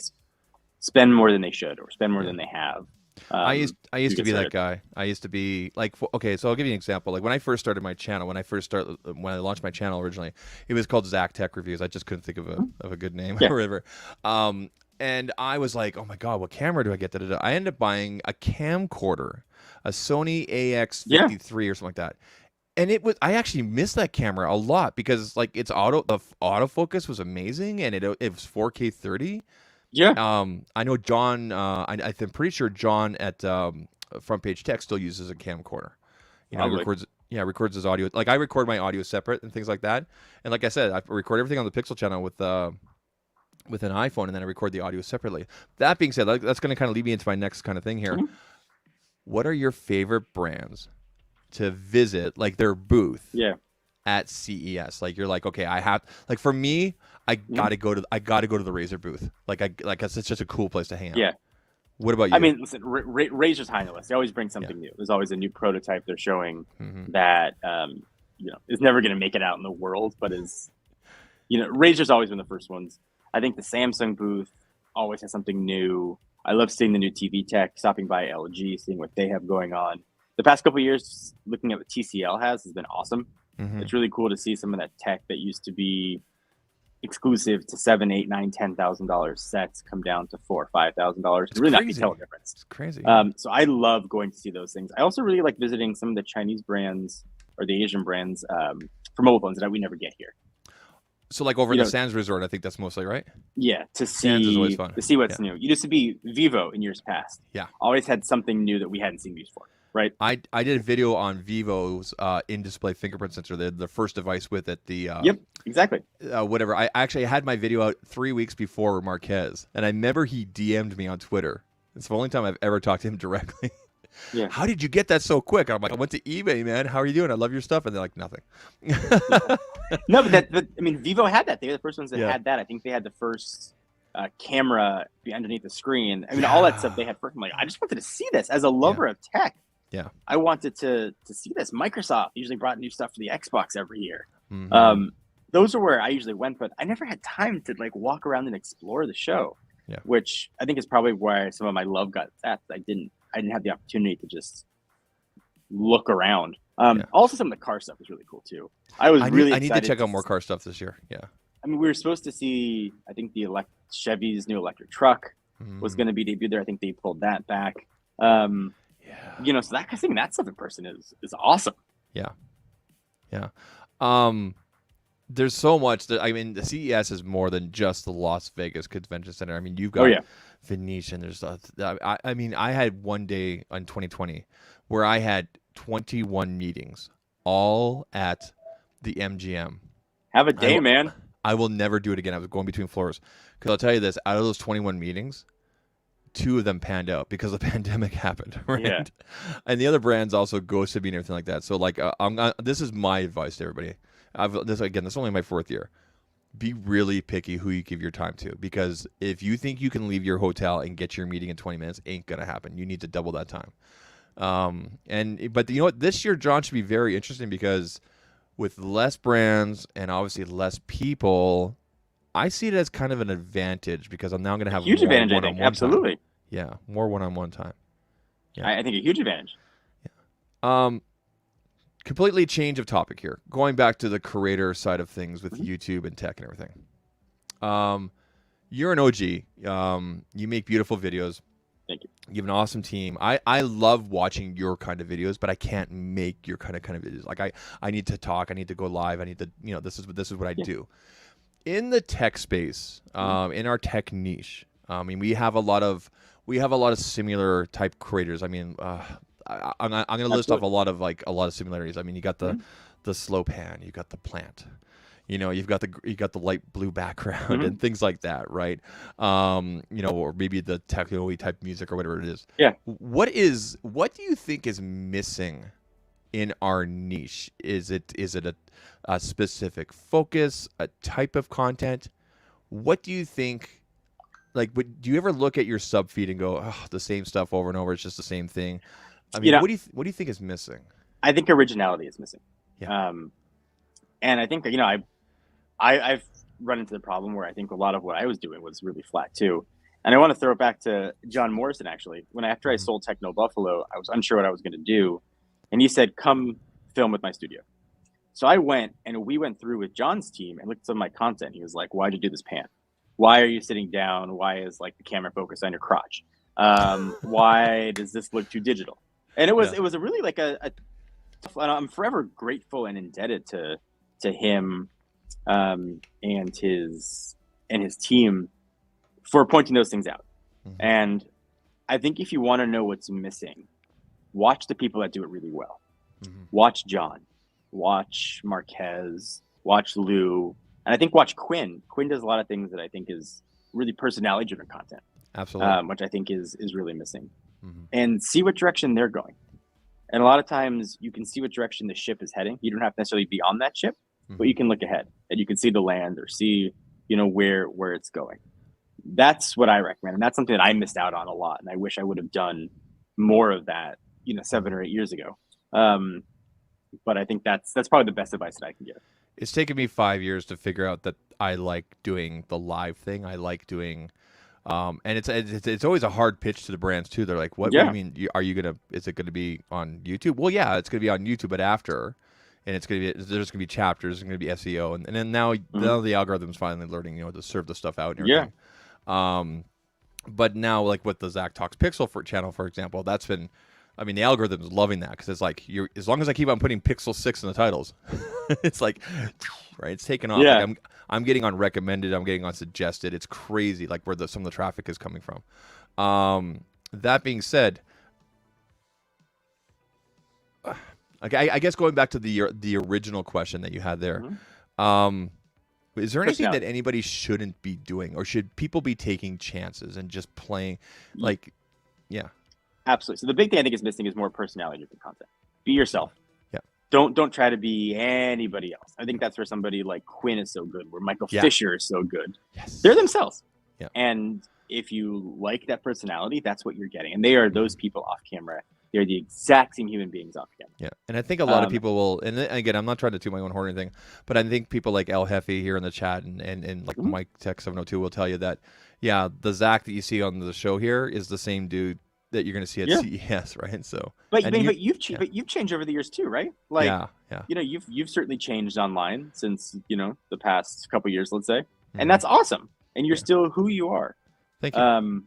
spend more than they should or spend more than they have. I used to be that guy. I used to be like, okay, so I'll give you an example. Like when I first started my channel, when I launched my channel originally, it was called ZAK Tech Reviews. I just couldn't think of a good name or whatever. And I was like, oh my God, what camera do I get? I ended up buying a camcorder, a Sony AX53 or something like that. And I actually missed that camera a lot because like the autofocus was amazing, and it was 4K 30. Yeah. I know John, I'm pretty sure John at Front Page Tech still uses a camcorder. Records his audio. Like I record my audio separate and things like that. And like I said, I record everything on the Pixel channel with an iPhone, and then I record the audio separately. That being said, that's going to kind of lead me into my next kind of thing here. What are your favorite brands to visit, like their booth at CES? Like you're like, okay, for me, I gotta go to the Razer booth. It's just a cool place to hang out. Yeah. What about you? I mean, listen, Razer's high on the list. They always bring something new. There's always a new prototype they're showing that is never going to make it out in the world, but is Razer's always been the first ones. I think the Samsung booth always has something new. I love seeing the new TV tech, stopping by LG, seeing what they have going on. The past couple of years, looking at what TCL has been awesome. It's really cool to see some of that tech that used to be exclusive to $7,000, $8,000, $9,000, $10,000 sets come down to $4,000, $5,000. It's really not tell a difference. It's crazy. So I love going to see those things. I also really like visiting some of the Chinese brands or the Asian brands for mobile phones that we never get here. So like over in the Sands Resort, I think that's mostly right. Yeah, to see what's new. You used to be Vivo in years past. Yeah, always had something new that we hadn't seen before. Right. I did a video on Vivo's in-display fingerprint sensor. The first device with it. Yep, exactly. Whatever. I actually had my video out 3 weeks before Marquez, and I remember he DM'd me on Twitter. It's the only time I've ever talked to him directly. Yeah. How did you get that so quick? I'm like, I went to eBay, man. How are you doing? I love your stuff. And they're like, nothing. No, but I mean, Vivo had that. They were the first ones that Yeah. had that. I think they had the first camera be underneath the screen. I mean, all that stuff they had first. I'm like, I just wanted to see this as a lover of tech. Yeah. I wanted to see this. Microsoft usually brought new stuff for the Xbox every year. Mhm. Those are where I usually went, but I never had time to like walk around and explore the show. Yeah. Which I think is probably where some of my love got at. I didn't have the opportunity to just look around. Also, some of the car stuff was really cool too. I need to check out more car stuff this year. Yeah. I mean, we were supposed to see, I think Chevy's new electric truck was going to be debuted there. I think they pulled that back. You know, so I think that stuff in person is awesome. Yeah. Yeah. There's so much that, I mean, the CES is more than just the Las Vegas Convention Center. I mean, you've got Venetian. There's, I mean, I had one day in 2020 where I had 21 meetings, all at the MGM. Have a day, man. I will never do it again. I was going between floors. Because I'll tell you this, out of those 21 meetings, 2 of them panned out because the pandemic happened, right? Yeah. And the other brands also ghosted me and everything like that. So, like, this is my advice to everybody. This is only my 4th year. Be really picky who you give your time to, because if you think you can leave your hotel and get your meeting in 20 minutes, ain't gonna happen. You need to double that time. But you know what? This year, John, should be very interesting because with less brands and obviously less people, I see it as kind of an advantage because I'm now going to have huge more advantage. I one-on-one think absolutely. time. Yeah, more one-on-one time. Yeah. I think a huge advantage. Yeah. Completely change of topic here. Going back to the creator side of things with YouTube and tech and everything. You're an OG. You make beautiful videos. Thank you. You have an awesome team. I love watching your kind of videos, but I can't make your kind of videos. Like I need to talk. I need to go live. I need to, this is what I do. In the tech space, in our tech niche, I mean, we have a lot of similar type creators. I mean, I'm going to list off a lot of similarities. I mean, you got the slow pan, you got the plant, you've got the light blue background and things like that, right? Or maybe the techno type music or whatever it is. Yeah. What do you think is missing in our niche? Is it a specific focus, a type of content? What do you think? Like, do you ever look at your sub feed and go, oh, the same stuff over and over? It's just the same thing. I mean, what do you think is missing? I think originality is missing. Yeah. And I think I've run into the problem where I think a lot of what I was doing was really flat too. And I want to throw it back to John Morrison actually. After I sold Techno Buffalo, I was unsure what I was going to do, and he said, "Come film with my studio." So I went, and we went through with John's team and looked at some of my content. He was like, "Why'd you do this pan? Why are you sitting down? Why is like the camera focused on your crotch? Why does this look too digital?" And it was a really like and I'm forever grateful and indebted to him and his team for pointing those things out. And I think if you want to know what's missing, watch the people that do it really well. Watch John, watch Marquez, watch Lou, and I think watch Quinn. Quinn does a lot of things that I think is really personality driven content. Absolutely. Which I think is really missing. And see what direction they're going. And a lot of times you can see what direction the ship is heading. You don't have to necessarily be on that ship, but you can look ahead and you can see the land or see, where it's going. That's what I recommend. And that's something that I missed out on a lot. And I wish I would have done more of that, 7 or 8 years ago. But I think that's probably the best advice that I can give. It's taken me 5 years to figure out that I like doing the live thing. I like doing, and it's always a hard pitch to the brands too. They're like, "What do you mean? Is it gonna be on YouTube?" Well, yeah, it's gonna be on YouTube, but after, and there's gonna be chapters, there's gonna be SEO, and then now the algorithm's finally learning, to serve the stuff out and everything. Yeah. But now, like with the ZAKtalks PIXEL channel, for example, that's been. I mean, the algorithm's loving that because it's like as long as I keep on putting Pixel 6 in the titles, it's like, right? It's taken off. Yeah. Like I'm getting on recommended. I'm getting on suggested. It's crazy, like where some of the traffic is coming from. That being said, okay, I guess going back to the original question that you had there, is there anything that anybody shouldn't be doing, or should people be taking chances and just playing, like, yeah. Absolutely. So the big thing I think is missing is more personality-driven content. Be yourself. Yeah. don't try to be anybody else. I think that's where somebody like Quinn is so good, where Michael Fisher is so good. Yes. They're themselves. Yeah. And if you like that personality, that's what you're getting. And they are those people off camera. They're the exact same human beings off camera. Yeah, and I think a lot of people will, and again, I'm not trying to toot my own horn or anything, but I think people like El Jefe here in the chat and like Mike Tech 702 will tell you that, yeah, the Zach that you see on the show here is the same dude that you're going to see at CES, right? So, but you've changed over the years too, right? Like, you know, you've certainly changed online since, you know, the past couple years, let's say, and that's awesome. And you're still who you are. Thank you.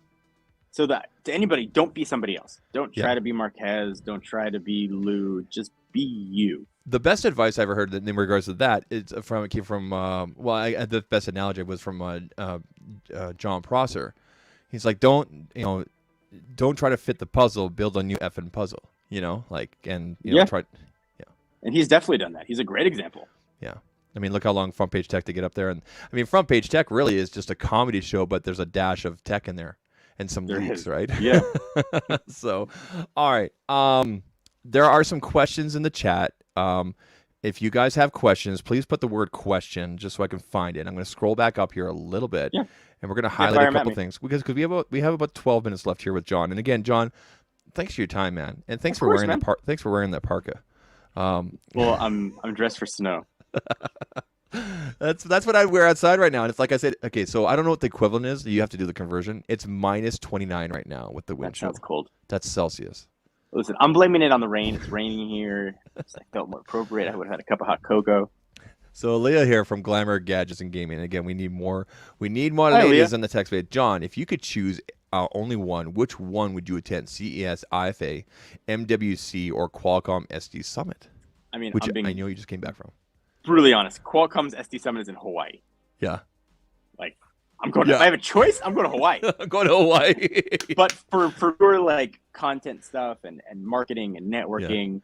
So that to anybody, don't be somebody else. Don't try to be Marquez. Don't try to be Lou. Just be you. The best advice I ever heard in regards to that is came from the best analogy was from John Prosser. He's like, don't try to fit the puzzle, build a new effing puzzle. You know, like, and try. Yeah. And he's definitely done that. He's a great example. Yeah. I mean, look how long Front Page Tech to get up there. And I mean, Front Page Tech really is just a comedy show, but there's a dash of tech in there and some leaks, right? Yeah. So, all right. There are some questions in the chat. If you guys have questions, please put the word question just so I can find it. I'm going to scroll back up here a little bit, and we're going to highlight a couple things because we have about 12 minutes left here with John. And again, John, thanks for your time, man, and thanks for wearing that parka. Well, I'm dressed for snow. That's what I wear outside right now, and it's like I said. Okay, so I don't know what the equivalent is. You have to do the conversion. It's minus 29 right now with the wind chill. That sounds cold. That's Celsius. Listen, I'm blaming it on the rain. It's raining here. I felt more appropriate. I would have had a cup of hot cocoa. So Leah here from Glamour Gadgets and Gaming. Again, we need more. We need more Hi, ladies Leah. in the text page. John, if you could choose only one, which one would you attend? CES, IFA, MWC, or Qualcomm SD Summit? I mean, which I know you just came back from. Brutally honest, Qualcomm's SD Summit is in Hawaii. Yeah. Like, I'm going. If I have a choice, I'm going to Hawaii. I'm going to Hawaii. But for like content stuff and marketing and networking,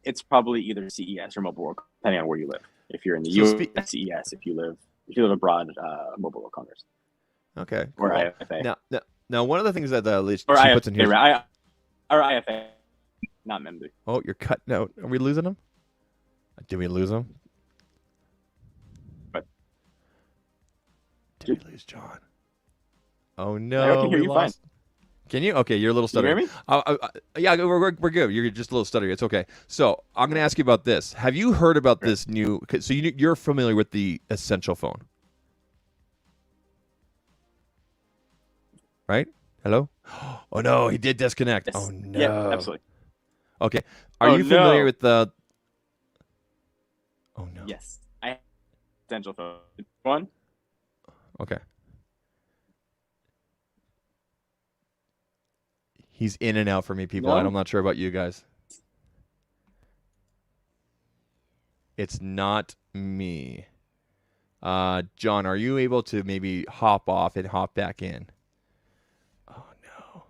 it's probably either CES or Mobile World, depending on where you live. If you're in the US, CES. If you live abroad, Mobile World Congress. Okay. Or cool. IFA. Now, one of the things that she IFA, puts in here. Or IFA, not Membu. Oh, you're cutting out. Are we losing them? Did we lose him? What? Did we lose John? Oh no, I can hear you fine. Can you? Okay, you're a little stuttery. Can you hear me? Yeah, we're good. You're just a little stuttery. It's okay. So I'm going to ask you about this. Have you heard about this new? So you're familiar with the Essential phone, right? Hello? Oh no, he did disconnect. Yes. Oh no. Yeah, absolutely. Okay. Are you familiar with the? Oh no. Yes, I have Essential phone. One. Okay. He's in and out for me, people. No? I'm not sure about you guys. It's not me. John, are you able to maybe hop off and hop back in? Oh, no.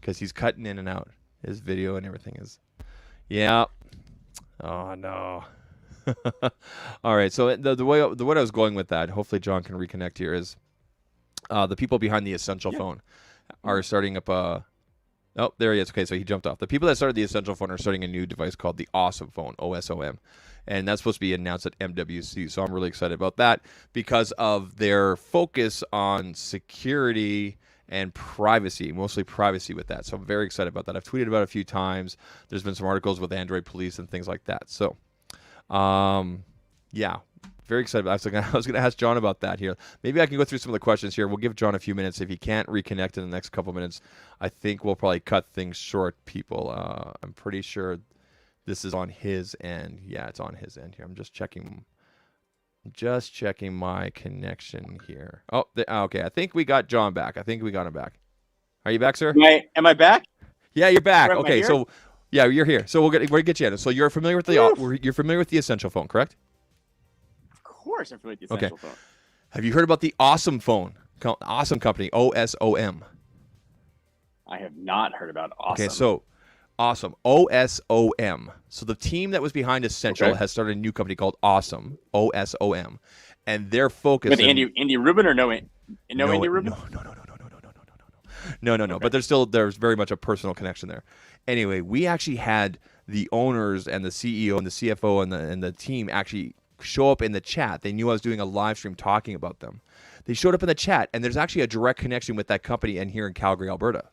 Because he's cutting in and out. His video and everything is... Yeah. Oh, no. All right. So the way I was going with that, hopefully John can reconnect here, is the people behind the Essential phone are starting up a... Oh, there he is. Okay, so he jumped off. The people that started the Essential phone are starting a new device called the Awesome phone, OSOM. And that's supposed to be announced at MWC. So I'm really excited about that because of their focus on security and privacy, mostly privacy with that. So I'm very excited about that. I've tweeted about it a few times. There's been some articles with Android police and things like that. So, yeah. Very excited. I was going to ask John about that here. Maybe I can go through some of the questions here. We'll give John a few minutes. If he can't reconnect in the next couple minutes, I think we'll probably cut things short, people. I'm pretty sure this is on his end. Yeah, it's on his end here. I'm just checking my connection here. Oh, okay. I think we got John back. I think we got him back. Are you back, sir? Am I back? Yeah, you're back. Am I Okay, here? so yeah, you're here. So we'll get you in. So you're familiar with the Essential phone, correct? Of course, I'm familiar with the Essential phone. Have you heard about the Awesome phone? Awesome company, OSOM. I have not heard about Awesome. Okay, so Awesome, OSOM. So the team that was behind Essential has started a new company called Awesome, OSOM, and their focus. With Andy Rubin or no Andy Rubin? No. No. Okay. But there's very much a personal connection there. Anyway, we actually had the owners and the CEO and the CFO and the team actually show up in the chat. They knew I was doing a live stream talking about them. They showed up in the chat, and there's actually a direct connection with that company and here in Calgary, Alberta,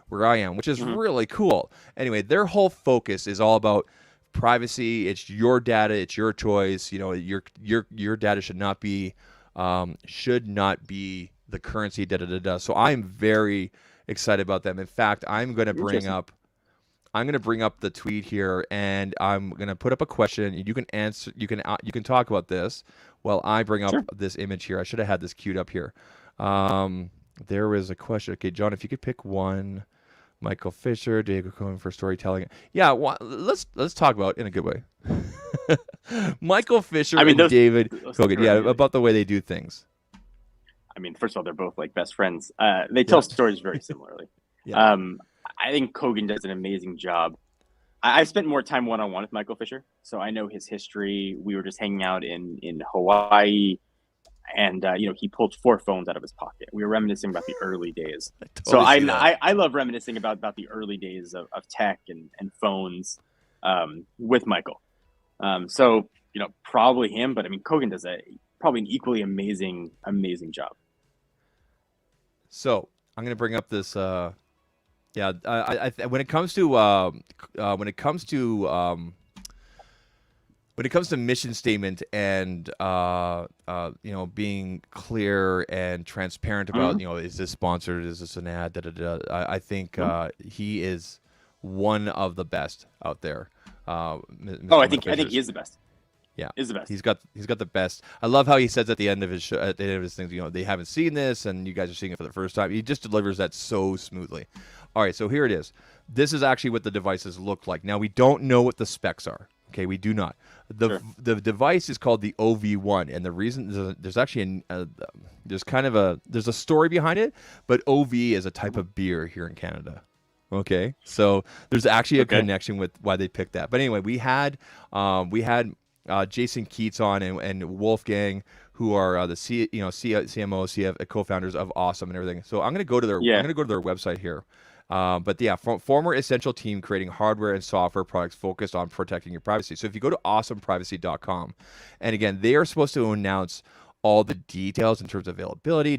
where I am, which is really cool. Anyway, their whole focus is all about privacy. It's your data. It's your choice. You know, your data should not be the currency. So I'm very excited about them. In fact, I'm going to bring up the tweet here, and I'm going to put up a question. You can answer. You can talk about this while I bring up this image here. I should have had this queued up here. There is a question. Okay, John, if you could pick one. Michael Fisher, Diego Cohen for storytelling. Yeah, let's talk about it in a good way. Michael Fisher and David Kogan. Yeah, about the way they do things. I mean, first of all, they're both like best friends. They tell stories very similarly. Yeah. I think Kogan does an amazing job. I spent more time one-on-one with Michael Fisher, so I know his history. We were just hanging out in Hawaii, and he pulled 4 phones out of his pocket. We were reminiscing about the early days. I love reminiscing about the early days of tech and phones with Michael. So probably him, but I mean Kogan does probably an equally amazing job. So I'm going to bring up this. When it comes to mission statement and being clear and transparent about is this sponsored, is this an ad, I think he is one of the best out there. I think he is the best. Yeah, is the best. He's got the best. I love how he says at the end of his show, at the end of his things, they haven't seen this and you guys are seeing it for the first time. He just delivers that so smoothly. All right, so here it is. This is actually what the devices look like. Now we don't know what the specs are. Okay, we do not. The device is called the OV1, and the reason there's actually there's a story behind it, but OV is a type of beer here in Canada. Okay, so there's actually a connection with why they picked that. But anyway, we had Jason Keats on and Wolfgang, who are the CMO, co-founders of Awesome and everything. So I'm going to go to their website here. But yeah, former essential team creating hardware and software products focused on protecting your privacy. So if you go to awesomeprivacy.com, and again, they are supposed to announce all the details in terms of availability,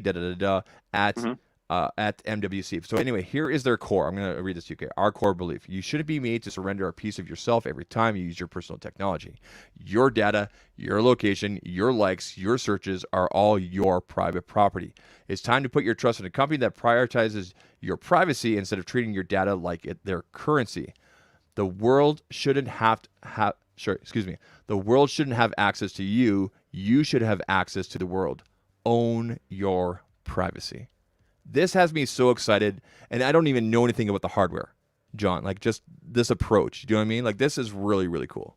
at MWC. So anyway, here is their core. I'm going to read this to you. Okay. Our core belief: you shouldn't be made to surrender a piece of yourself every time you use your personal technology. Your data, your location, your likes, your searches are all your private property. It's time to put your trust in a company that prioritizes your privacy instead of treating your data like their currency. The world shouldn't have The world shouldn't have access to you. You should have access to the world. Own your privacy. This has me so excited, and I don't even know anything about the hardware, John. Like, just this approach. Do you know what I mean? Like, this is really, really cool.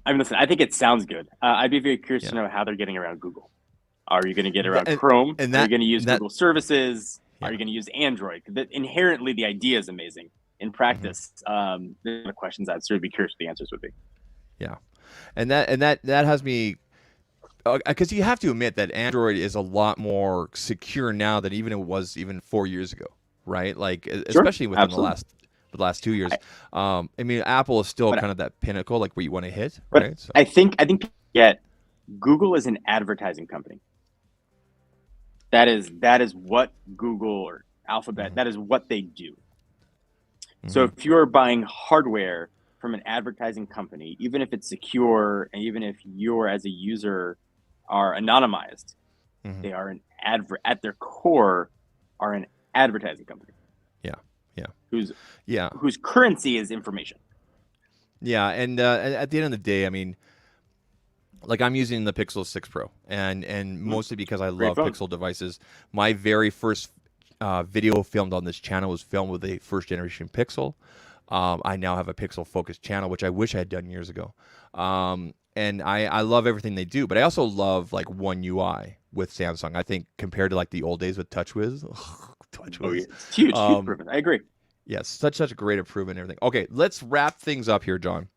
I mean, listen, I think it sounds good. I'd be very curious to know how they're getting around Google. Are you going to get around Chrome? Are you going to use Google services? Yeah. Are you going to use Android? Inherently, the idea is amazing. In practice, the questions I'd sort of be curious what the answers would be. Yeah, and that has me. Because you have to admit that Android is a lot more secure now than even it was even 4 years ago, right? Like, especially within the last 2 years. I mean, Apple is still kind of that pinnacle, like where you want to hit. But right? So. I think Google is an advertising company. That is what Google or Alphabet. That is what they do. So if you're buying hardware from an advertising company, even if it's secure, and even if you're as a user are anonymized, they are at their core are an advertising company. Whose currency is information. Yeah, and at the end of the day, I mean, like, I'm using the Pixel 6 Pro, and mostly because I love Pixel devices. My very first video filmed on this channel was filmed with a first generation Pixel. I now have a Pixel focused channel, which I wish I had done years ago. And I love everything they do, but I also love like One UI with Samsung. I think compared to like the old days with TouchWiz, it's huge improvement. I agree. Yes, such a great improvement and everything. Okay, let's wrap things up here, John.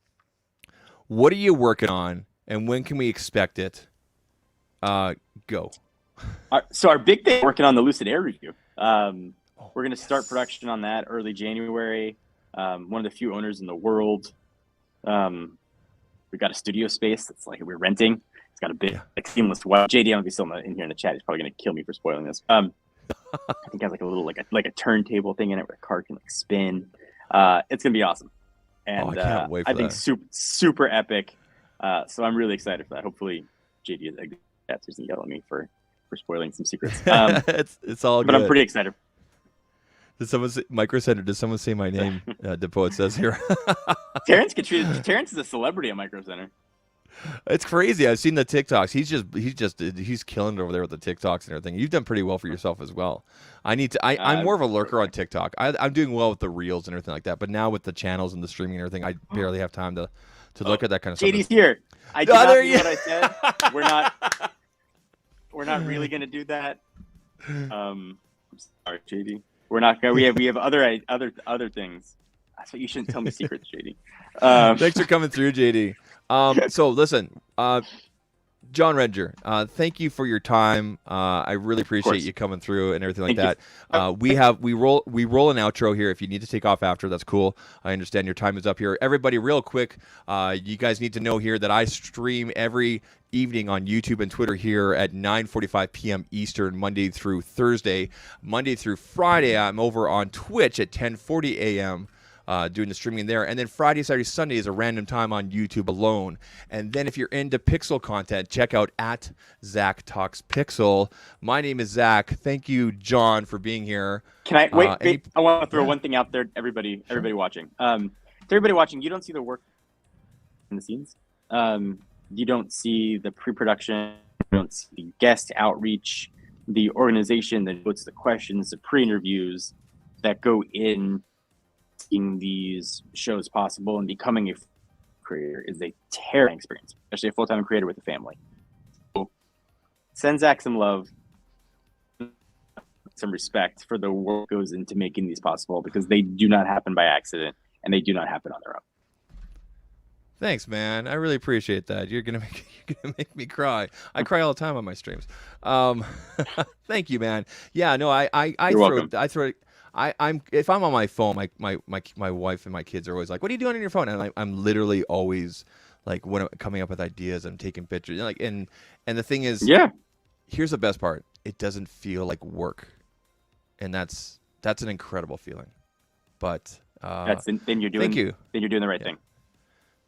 What are you working on, and when can we expect it? Go. So our big thing, working on the Lucid Air review. We're going to start production on that early January. One of the few owners in the world. We've got a studio space that's like we're renting. It's got a big, like, seamless web. JD, I don't know if he's still in here in the chat. He's probably going to kill me for spoiling this. I think it has like a little, like a turntable thing in it where the car can like spin. It's going to be awesome. And I can't wait for I think that. super epic. So I'm really excited for that. Hopefully JD doesn't yell at me for spoiling some secrets. It's all good. But I'm pretty excited. Did someone say, Micro Center, did someone say my name? Depo, it says here. Terrence is a celebrity at Micro Center. It's crazy. I've seen the TikToks. He's killing it over there with the TikToks and everything. You've done pretty well for yourself as well. I'm more of a lurker on TikTok. I'm doing well with the reels and everything like that. But now with the channels and the streaming and everything, I barely have time to look at that kind of stuff. JD's here. I did not mean what I said. We're not really going to do that. I'm sorry, JD. We're not going. We have other things. That's what you shouldn't tell me secrets, JD. Thanks for coming through, JD. So listen, Jon Rettinger, thank you for your time. I really appreciate you coming through and everything like that. We roll an outro here. If you need to take off after, that's cool. I understand your time is up here. Everybody, real quick, you guys need to know here that I stream every evening on YouTube and Twitter here at 9:45 p.m. Eastern, Monday through Thursday. Monday through Friday, I'm over on Twitch at 10:40 a.m. Doing the streaming there. And then Friday, Saturday, Sunday is a random time on YouTube alone. And then if you're into pixel content, check out at ZAKtalks PIXEL. My name is Zach. Thank you, Jon, for being here. Can I wait? I want to throw one thing out there, everybody watching. To everybody watching, you don't see the work in the scenes. You don't see the pre-production. You don't see the guest outreach, the organization that puts the questions, the pre-interviews that go in these shows possible. And becoming a creator is a terrifying experience, especially a full-time creator with a family. So send Zach some love, some respect for the work that goes into making these possible, because they do not happen by accident and they do not happen on their own. Thanks, man. I really appreciate that. You're gonna make me cry. I cry all the time on my streams. Thank you, man. Yeah, no, I'm if I'm on my phone, my wife and my kids are always like, "What are you doing on your phone?" And I'm literally always like, when I'm coming up with ideas, I'm taking pictures. Like, and the thing is, here's the best part: it doesn't feel like work, and that's an incredible feeling. But then you're doing the right thing.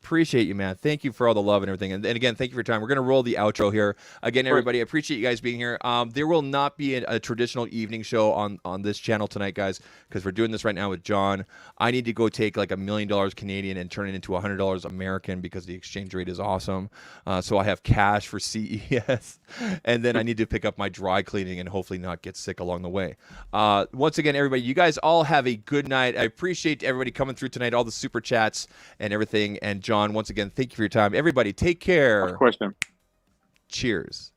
Appreciate you, man. Thank you for all the love and everything. And again, thank you for your time. We're going to roll the outro here. Again, everybody, I appreciate you guys being here. There will not be a traditional evening show on this channel tonight, guys, because we're doing this right now with Jon. I need to go take like $1 million Canadian and turn it into $100 American because the exchange rate is awesome. So I have cash for CES. And then I need to pick up my dry cleaning and hopefully not get sick along the way. Once again, everybody, you guys all have a good night. I appreciate everybody coming through tonight, all the super chats and everything. And Jon, once again, thank you for your time. Everybody, take care. Of course, man. Cheers.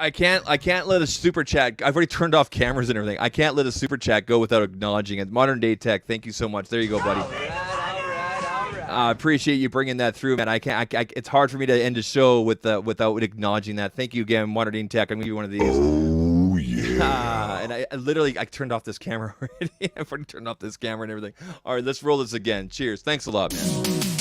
I can't let a super chat. I've already turned off cameras and everything. I can't let a super chat go without acknowledging it. Modern Day Tech, thank you so much. There you go, buddy. All right. I appreciate you bringing that through, man. It's hard for me to end a show without acknowledging that. Thank you again, Modern Day Tech. I'm gonna give you one of these. Oh yeah. And I literally turned off this camera already. I've already turned off this camera and everything. All right, let's roll this again. Cheers. Thanks a lot, man.